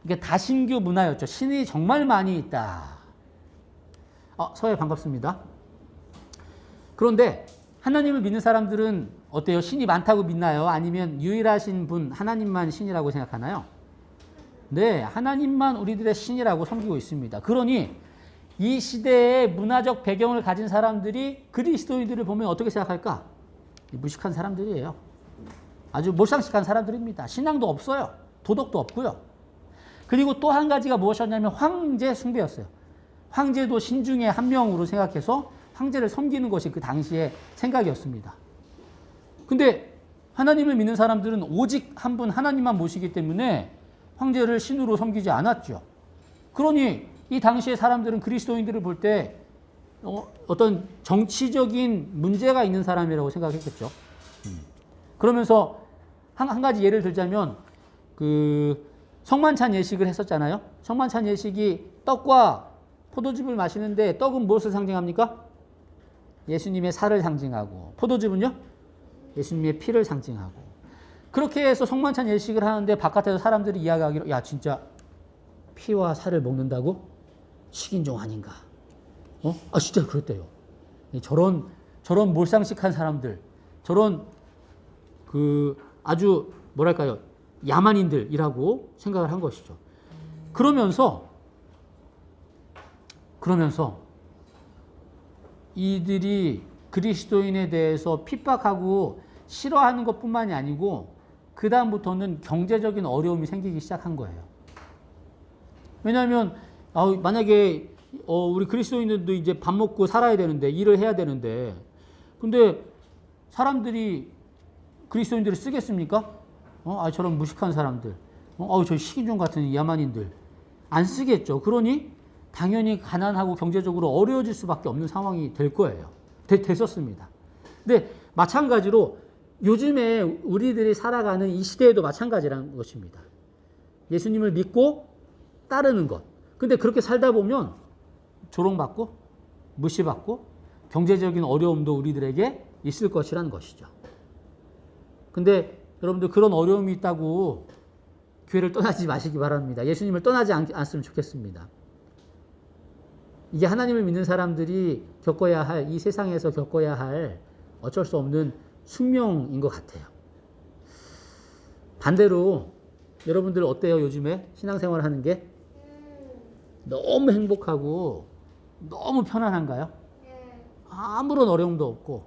이게 다신교 문화였죠. 신이 정말 많이 있다. 서예 반갑습니다. 그런데 하나님을 믿는 사람들은 어때요? 신이 많다고 믿나요? 아니면 유일하신 분 하나님만 신이라고 생각하나요? 네, 하나님만 우리들의 신이라고 섬기고 있습니다. 그러니 이 시대의 문화적 배경을 가진 사람들이 그리스도인들을 보면 어떻게 생각할까? 무식한 사람들이에요. 아주 몰상식한 사람들입니다. 신앙도 없어요. 도덕도 없고요. 그리고 또 한 가지가 무엇이었냐면 황제 숭배였어요. 황제도 신 중에 한 명으로 생각해서 황제를 섬기는 것이 그 당시의 생각이었습니다. 근데 하나님을 믿는 사람들은 오직 한 분 하나님만 모시기 때문에 황제를 신으로 섬기지 않았죠. 그러니 이 당시의 사람들은 그리스도인들을 볼 때 어떤 정치적인 문제가 있는 사람이라고 생각했겠죠. 그러면서 한 가지 예를 들자면 그 성만찬 예식을 했었잖아요. 성만찬 예식이 떡과 포도즙을 마시는데 떡은 무엇을 상징합니까? 예수님의 살을 상징하고 포도즙은요? 예수님의 피를 상징하고. 그렇게 해서 성만찬 예식을 하는데 바깥에서 사람들이 이야기하기로 야 진짜 피와 살을 먹는다고? 식인종 아닌가? 진짜 그랬대요. 저런 몰상식한 사람들, 저런 아주 뭐랄까요, 야만인들이라고 생각을 한 것이죠. 그러면서 이들이 그리스도인에 대해서 핍박하고 싫어하는 것뿐만이 아니고 그 다음부터는 경제적인 어려움이 생기기 시작한 거예요. 왜냐하면 만약에 우리 그리스도인들도 이제 밥 먹고 살아야 되는데 일을 해야 되는데 근데 사람들이 그리스도인들을 쓰겠습니까? 저런 무식한 사람들, 저 식인종 같은 야만인들 안 쓰겠죠. 그러니 당연히 가난하고 경제적으로 어려워질 수밖에 없는 상황이 될 거예요. 됐었습니다. 근데 마찬가지로 요즘에 우리들이 살아가는 이 시대에도 마찬가지라는 것입니다. 예수님을 믿고 따르는 것. 근데 그렇게 살다 보면 조롱받고 무시받고 경제적인 어려움도 우리들에게 있을 것이라는 것이죠. 근데 여러분들 그런 어려움이 있다고 교회를 떠나지 마시기 바랍니다. 예수님을 떠나지 않았으면 좋겠습니다. 이게 하나님을 믿는 사람들이 겪어야 할, 이 세상에서 겪어야 할 어쩔 수 없는 숙명인 것 같아요. 반대로 여러분들 어때요? 요즘에 신앙생활 하는 게 너무 행복하고 너무 편안한가요? 아무런 어려움도 없고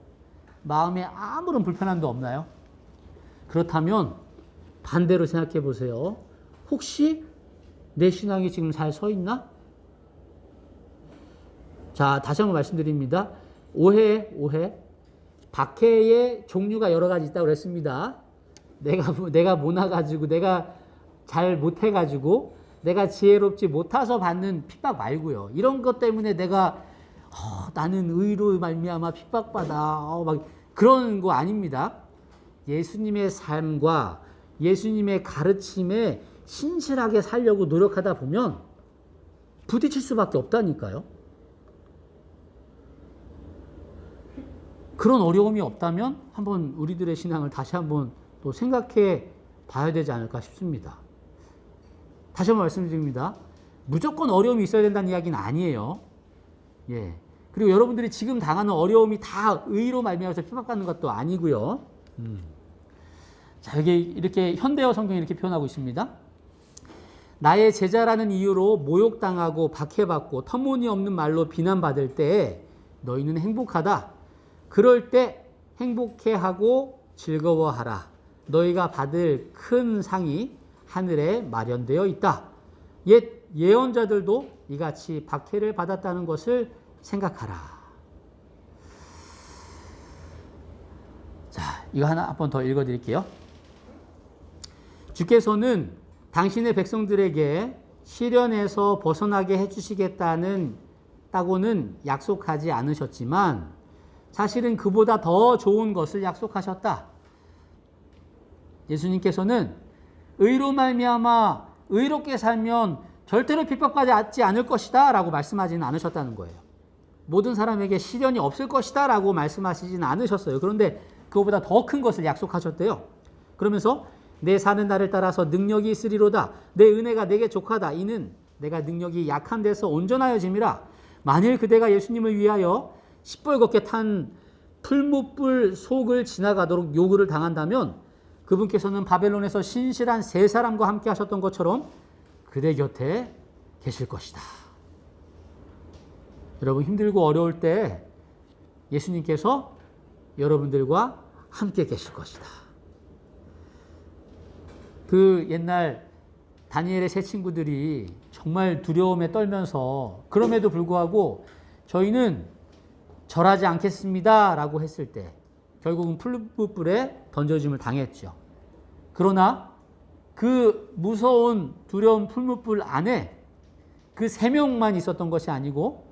마음에 아무런 불편함도 없나요? 그렇다면 반대로 생각해 보세요. 혹시 내 신앙이 지금 잘 서 있나? 자, 다시 한번 말씀드립니다. 오해. 박해의 종류가 여러 가지 있다고 그랬습니다. 내가 못나가지고, 내가 잘 못해가지고, 내가 지혜롭지 못해서 받는 핍박 말고요. 이런 것 때문에 내가 나는 의로 말미암아 핍박받아 막 그런 거 아닙니다. 예수님의 삶과 예수님의 가르침에 신실하게 살려고 노력하다 보면 부딪힐 수밖에 없다니까요. 그런 어려움이 없다면 한번 우리들의 신앙을 다시 한번 또 생각해 봐야 되지 않을까 싶습니다. 다시 한번 말씀드립니다. 무조건 어려움이 있어야 된다는 이야기는 아니에요. 예. 그리고 여러분들이 지금 당하는 어려움이 다 의로 말미암아서 핍박받는 것도 아니고요. 자, 여기 이렇게 현대어 성경이 이렇게 표현하고 있습니다. 나의 제자라는 이유로 모욕당하고 박해받고 터무니없는 말로 비난받을 때 너희는 행복하다. 그럴 때 행복해하고 즐거워하라. 너희가 받을 큰 상이 하늘에 마련되어 있다. 옛 예언자들도 이같이 박해를 받았다는 것을 생각하라. 자, 이거 하나 한 번 더 읽어드릴게요. 주께서는 당신의 백성들에게 시련에서 벗어나게 해주시겠다고는 약속하지 않으셨지만 사실은 그보다 더 좋은 것을 약속하셨다. 예수님께서는 의로 말미암아 의롭게 살면 절대로 핍박받지 않을 것이다 라고 말씀하지는 않으셨다는 거예요. 모든 사람에게 시련이 없을 것이다 라고 말씀하시지는 않으셨어요. 그런데 그거보다 더 큰 것을 약속하셨대요. 그러면서 내 사는 날을 따라서 능력이 있으리로다. 내 은혜가 내게 족하다. 이는 내가 능력이 약한 데서 온전하여짐이라. 만일 그대가 예수님을 위하여 시뻘겋게 탄 풀무불 속을 지나가도록 요구를 당한다면 그분께서는 바벨론에서 신실한 세 사람과 함께 하셨던 것처럼 그대 곁에 계실 것이다. 여러분 힘들고 어려울 때 예수님께서 여러분들과 함께 계실 것이다. 그 옛날 다니엘의 세 친구들이 정말 두려움에 떨면서 그럼에도 불구하고 저희는 절하지 않겠습니다 라고 했을 때 결국은 풀무불에 던져짐을 당했죠. 그러나 그 무서운 두려운 풀무불 안에 그 세 명만 있었던 것이 아니고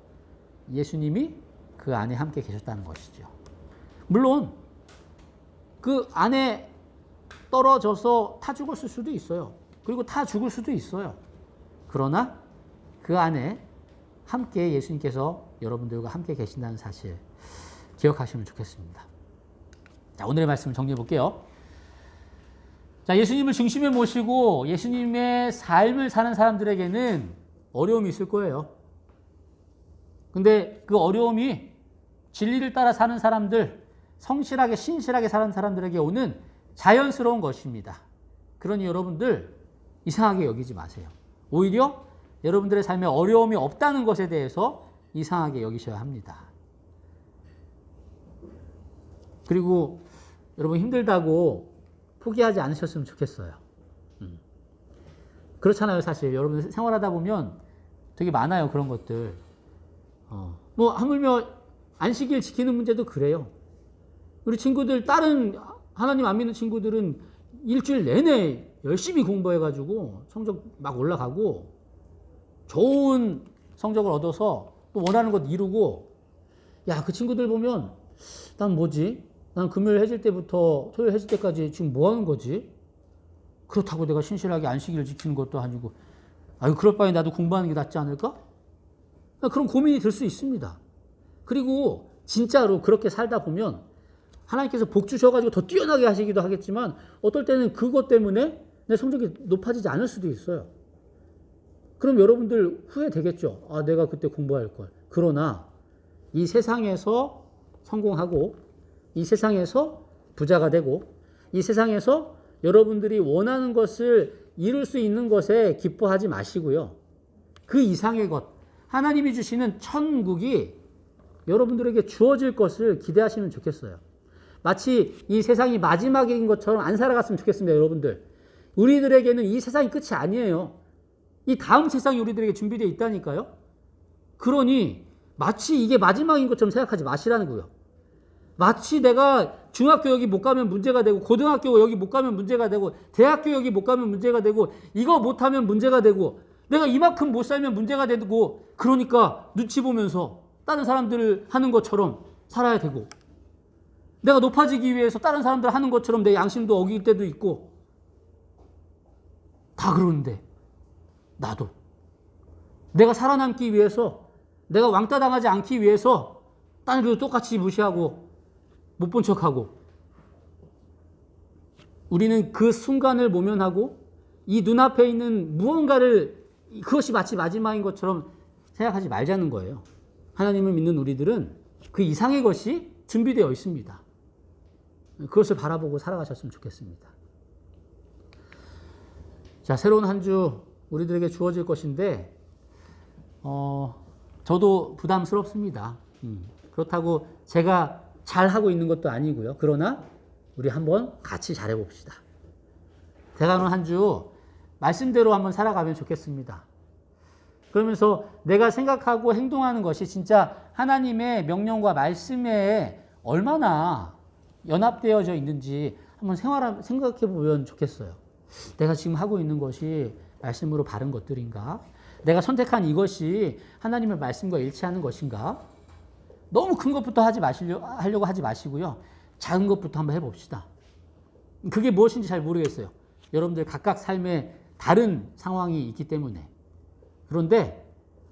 예수님이 그 안에 함께 계셨다는 것이죠. 물론 그 안에 떨어져서 타 죽었을 수도 있어요. 그리고 타 죽을 수도 있어요. 그러나 그 안에 함께 예수님께서 여러분들과 함께 계신다는 사실 기억하시면 좋겠습니다. 자, 오늘의 말씀을 정리해 볼게요. 자, 예수님을 중심에 모시고 예수님의 삶을 사는 사람들에게는 어려움이 있을 거예요. 근데 그 어려움이 진리를 따라 사는 사람들, 성실하게 신실하게 사는 사람들에게 오는 자연스러운 것입니다. 그러니 여러분들 이상하게 여기지 마세요. 오히려 여러분들의 삶에 어려움이 없다는 것에 대해서 이상하게 여기셔야 합니다. 그리고 여러분 힘들다고 포기하지 않으셨으면 좋겠어요. 그렇잖아요. 사실 여러분 생활하다 보면 되게 많아요. 그런 것들. 뭐 하물며 안식일 지키는 문제도 그래요. 우리 친구들 다른 하나님 안 믿는 친구들은 일주일 내내 열심히 공부해가지고 성적 막 올라가고 좋은 성적을 얻어서 또 원하는 것 이루고, 야, 그 친구들 보면 난 뭐지? 난 금요일 해질 때부터 토요일 해질 때까지 지금 뭐 하는 거지? 그렇다고 내가 신실하게 안식일을 지키는 것도 아니고, 아유, 그럴 바에 나도 공부하는 게 낫지 않을까? 그런 고민이 들 수 있습니다. 그리고 진짜로 그렇게 살다 보면 하나님께서 복 주셔가지고 더 뛰어나게 하시기도 하겠지만 어떨 때는 그것 때문에 내 성적이 높아지지 않을 수도 있어요. 그럼 여러분들 후회되겠죠. 아, 내가 그때 공부할 걸. 그러나 이 세상에서 성공하고 이 세상에서 부자가 되고 이 세상에서 여러분들이 원하는 것을 이룰 수 있는 것에 기뻐하지 마시고요. 그 이상의 것, 하나님이 주시는 천국이 여러분들에게 주어질 것을 기대하시면 좋겠어요. 마치 이 세상이 마지막인 것처럼 안 살아갔으면 좋겠습니다. 여러분들. 우리들에게는 이 세상이 끝이 아니에요. 이 다음 세상이 우리들에게 준비되어 있다니까요. 그러니 마치 이게 마지막인 것처럼 생각하지 마시라는 거예요. 마치 내가 중학교 여기 못 가면 문제가 되고 고등학교 여기 못 가면 문제가 되고 대학교 여기 못 가면 문제가 되고 이거 못하면 문제가 되고 내가 이만큼 못 살면 문제가 되고 그러니까 눈치 보면서 다른 사람들 하는 것처럼 살아야 되고 내가 높아지기 위해서 다른 사람들 하는 것처럼 내 양심도 어길 때도 있고 다 그러는데 나도 내가 살아남기 위해서 내가 왕따 당하지 않기 위해서 딴 애들도 똑같이 무시하고 못 본 척하고 우리는 그 순간을 모면하고 이 눈앞에 있는 무언가를 그것이 마치 마지막인 것처럼 생각하지 말자는 거예요. 하나님을 믿는 우리들은 그 이상의 것이 준비되어 있습니다. 그것을 바라보고 살아가셨으면 좋겠습니다. 자, 새로운 한 주 우리들에게 주어질 것인데 저도 부담스럽습니다. 그렇다고 제가 잘하고 있는 것도 아니고요. 그러나 우리 한번 같이 잘해봅시다. 대가는 한 주 말씀대로 한번 살아가면 좋겠습니다. 그러면서 내가 생각하고 행동하는 것이 진짜 하나님의 명령과 말씀에 얼마나 연합되어져 있는지 한번 생각해 보면 좋겠어요. 내가 지금 하고 있는 것이 말씀으로 바른 것들인가? 내가 선택한 이것이 하나님의 말씀과 일치하는 것인가? 너무 큰 것부터 하려고 하지 마시고요. 작은 것부터 한번 해봅시다. 그게 무엇인지 잘 모르겠어요. 여러분들 각각 삶에 다른 상황이 있기 때문에. 그런데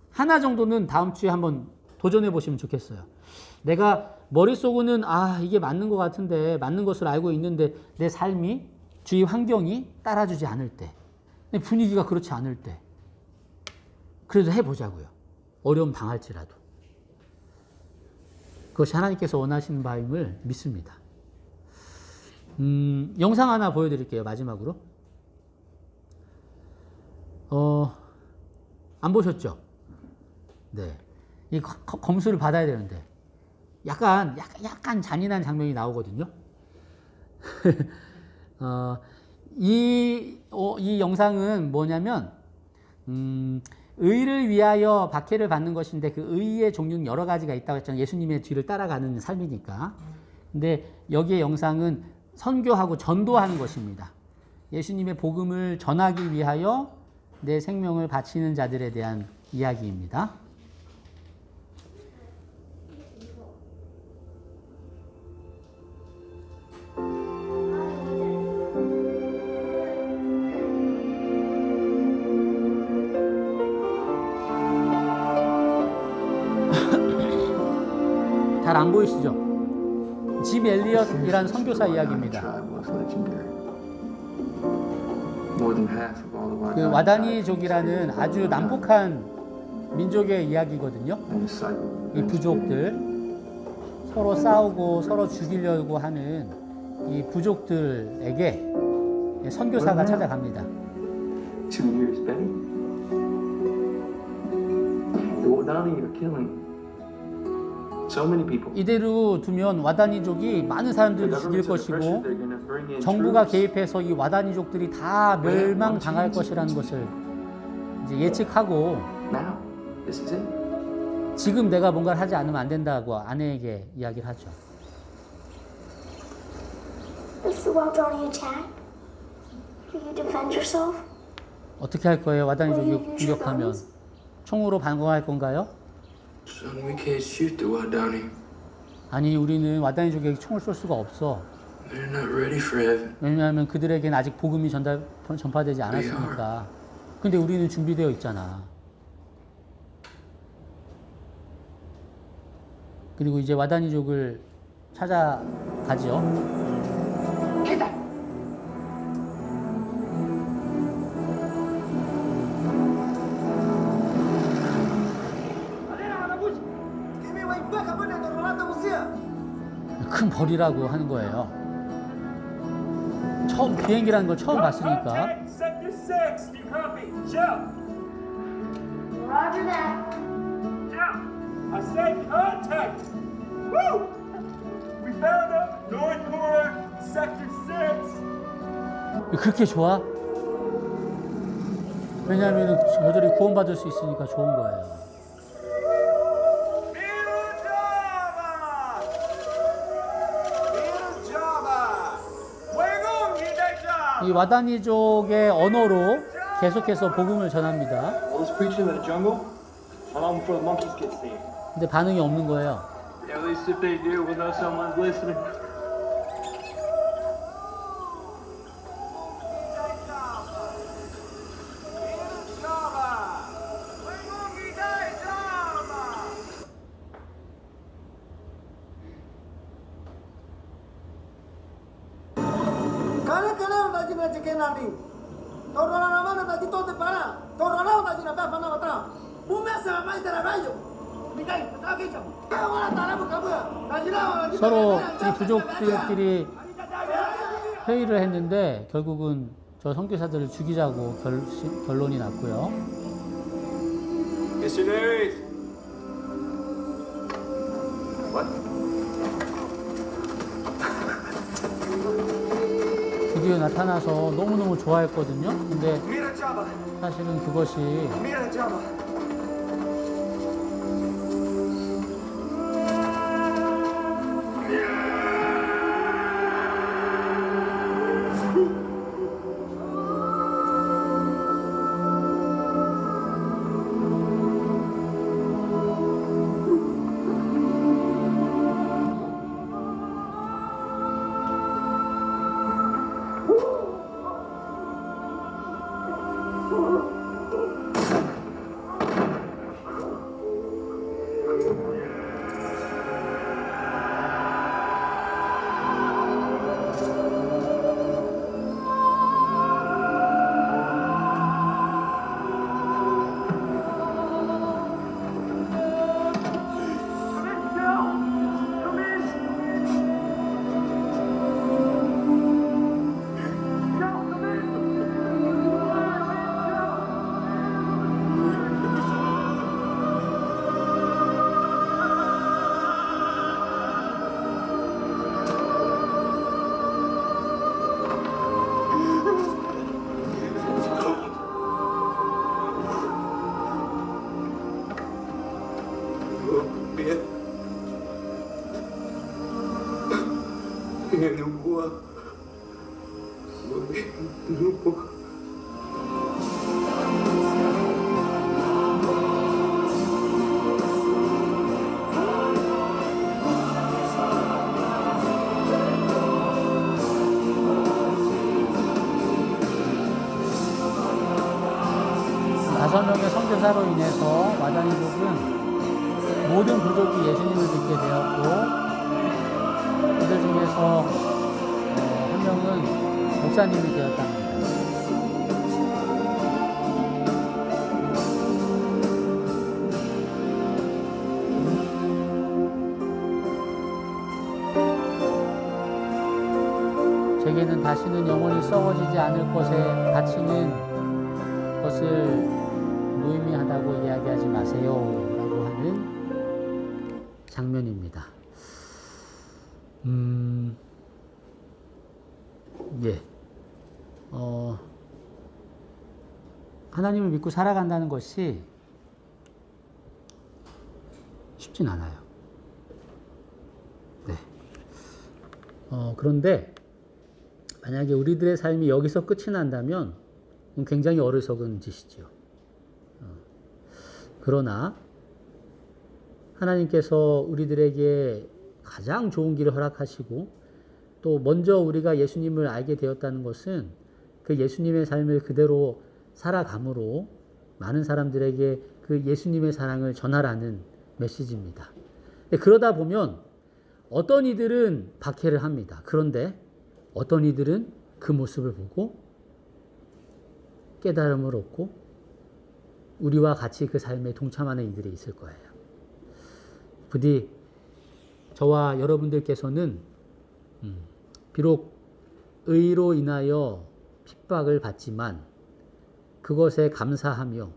하나 정도는 다음 주에 한번 도전해 보시면 좋겠어요. 내가 머릿속으로는 이게 맞는 것 같은데 맞는 것을 알고 있는데 내 삶이 주위 환경이 따라주지 않을 때 분위기가 그렇지 않을 때 그래도 해보자고요. 어려움 당할지라도. 그것이 하나님께서 원하시는 바임을 믿습니다. 영상 하나 보여드릴게요. 마지막으로. 안 보셨죠? 네. 이 검수를 받아야 되는데 약간 잔인한 장면이 나오거든요. 이 영상은 뭐냐면 의를 위하여 박해를 받는 것인데 그 의의 종류는 여러 가지가 있다고 했잖아요. 예수님의 뒤를 따라가는 삶이니까. 근데 여기의 영상은 선교하고 전도하는 것입니다. 예수님의 복음을 전하기 위하여 내 생명을 바치는 자들에 대한 이야기입니다. 잘 안 보이시죠? 짐 엘리엇이라는 선교사 이야기입니다. 그 와다니족이라는 아주 남북한 민족의 이야기거든요. 이 부족들 서로 싸우고 서로 죽이려고 하는 이 부족들에게 선교사가 찾아갑니다. 2 years, Betty. The Wadani are killing so many people. 이대로 두면 와다니족이 많은 사람들을 죽일 것이고 정부가 개입해서 이 와다니족들이 다 멸망당할 것이라는 것을 이제 예측하고 Now, this is it. 지금 내가 뭔가를 하지 않으면 안 된다고 아내에게 이야기를 하죠. If the Waldoni attack, will you defend yourself? 어떻게 할 거예요? 와다니족이 공격하면 총으로 반공할 건가요? Son, we can't shoot the Wadani. 아니, 우리는 와다니족에게 총을 쏠 수가 없어. They're not ready for heaven. 왜냐하면 그들에게는 아직 복음이 전파되지 않았으니까. 근데 우리는 준비되어 있잖아. 그리고 이제 와다니족을 찾아가죠. 큰 벌이라고 하는 거예요. 처음 비행기라는 걸 처음 봤으니까. Sector 6, do you copy? Jump! Roger that. Jump! I said contact! Woo! We found them! North corner, Sector 6! 그렇게 좋아? 왜냐하면 저들이 구원받을 수 있으니까 좋은 거예요. 이 와다니족의 언어로 계속해서 복음을 전합니다. All this preaching in the jungle, how long before the monkeys get saved? 근데 반응이 없는 거예요. At least if they do, we'll know someone's listening. Kare kare onda jina chike nandi. Torona na mana na jito te para. Torona onda jina ba fana bata. Mume sa mai tera bayo. Mikai ta ke cham. Wala tara bu kabu. Na jina wala 서로 이 부족들끼리 회의를 했는데 결국은 저 선교사들을 죽이자고 결론이 났고요. Missionaries! What? 드디어 나타나서 너무너무 좋아했거든요. 근데 Mira Java! 사실은 그것이 Mira Java! Bien. En el gua. Grupo. 다섯 명의 선교사로 인해서 마다니족은 모든 부족이 예수님을 믿게 되었고 그들 중에서 한 명은 목사님이 되었답니다. 제게는 다시는 영원히 썩어지지 않을 것에 갇히는 것을 무의미하다고 이야기하지 마세요 라고 하는 장면입니다. 예. 하나님을 믿고 살아간다는 것이 쉽진 않아요. 네. 그런데 만약에 우리들의 삶이 여기서 끝이 난다면 굉장히 어리석은 짓이죠. 그러나 하나님께서 우리들에게 가장 좋은 길을 허락하시고 또 먼저 우리가 예수님을 알게 되었다는 것은 그 예수님의 삶을 그대로 살아감으로 많은 사람들에게 그 예수님의 사랑을 전하라는 메시지입니다. 그러다 보면 어떤 이들은 박해를 합니다. 그런데 어떤 이들은 그 모습을 보고 깨달음을 얻고 우리와 같이 그 삶에 동참하는 이들이 있을 거예요. 부디 저와 여러분들께서는 비록 의로 인하여 핍박을 받지만 그것에 감사하며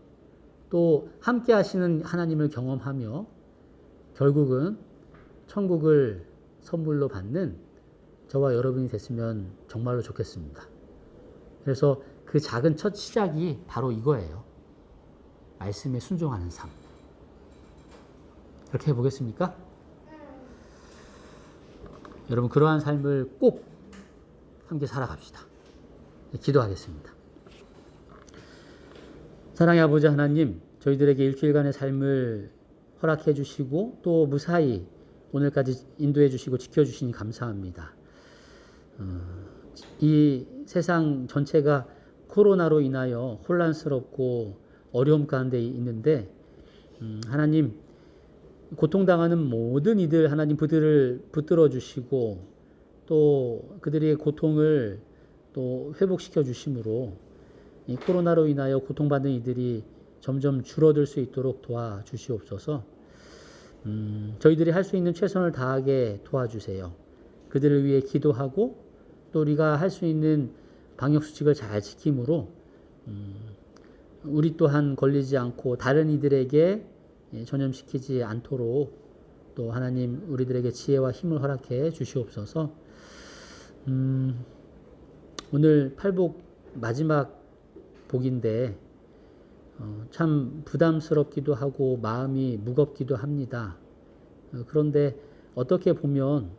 또 함께 하시는 하나님을 경험하며 결국은 천국을 선물로 받는 저와 여러분이 됐으면 정말로 좋겠습니다. 그래서 그 작은 첫 시작이 바로 이거예요. 말씀에 순종하는 삶. 그렇게 해보겠습니까? 여러분 그러한 삶을 꼭 함께 살아갑시다. 기도하겠습니다. 사랑의 아버지 하나님, 저희들에게 일주일간의 삶을 허락해 주시고 또 무사히 오늘까지 인도해 주시고 지켜 주시니 감사합니다. 이 세상 전체가 코로나로 인하여 혼란스럽고 어려움 가운데 있는데 하나님, 고통당하는 모든 이들 하나님 그들을 붙들어 주시고 또 그들의 고통을 또 회복시켜 주심으로 이 코로나로 인하여 고통받는 이들이 점점 줄어들 수 있도록 도와주시옵소서. 저희들이 할 수 있는 최선을 다하게 도와주세요. 그들을 위해 기도하고 또 우리가 할 수 있는 방역수칙을 잘 지킴으로 우리 또한 걸리지 않고 다른 이들에게 전염시키지 않도록 또 하나님 우리들에게 지혜와 힘을 허락해 주시옵소서. 오늘 팔복 마지막 복인데 참 부담스럽기도 하고 마음이 무겁기도 합니다. 그런데 어떻게 보면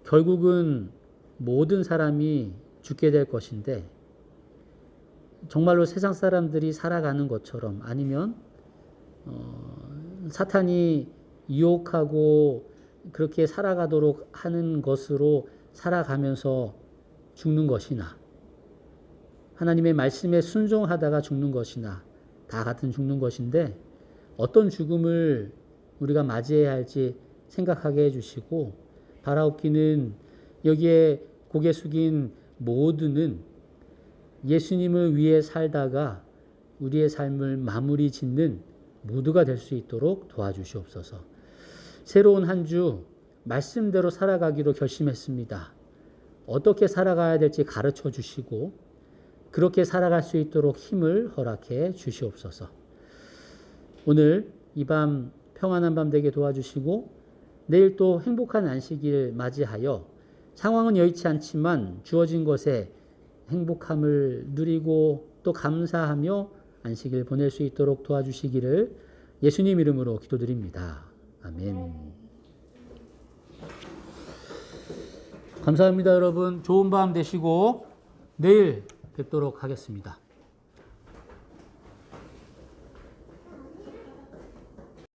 결국은 모든 사람이 죽게 될 것인데 정말로 세상 사람들이 살아가는 것처럼 아니면 사탄이 유혹하고 그렇게 살아가도록 하는 것으로 살아가면서 죽는 것이나 하나님의 말씀에 순종하다가 죽는 것이나 다 같은 죽는 것인데 어떤 죽음을 우리가 맞이해야 할지 생각하게 해주시고 바라옵기는 여기에 고개 숙인 모두는 예수님을 위해 살다가 우리의 삶을 마무리 짓는 모두가 될 수 있도록 도와주시옵소서. 새로운 한 주 말씀대로 살아가기로 결심했습니다. 어떻게 살아가야 될지 가르쳐 주시고 그렇게 살아갈 수 있도록 힘을 허락해 주시옵소서. 오늘 이 밤 평안한 밤 되게 도와주시고 내일 또 행복한 안식일 맞이하여 상황은 여의치 않지만 주어진 것에 행복함을 누리고 또 감사하며 안식일 보낼 수 있도록 도와주시기를 예수님 이름으로 기도드립니다. 아멘. 감사합니다, 여러분. 좋은 밤 되시고 내일 뵙도록 하겠습니다.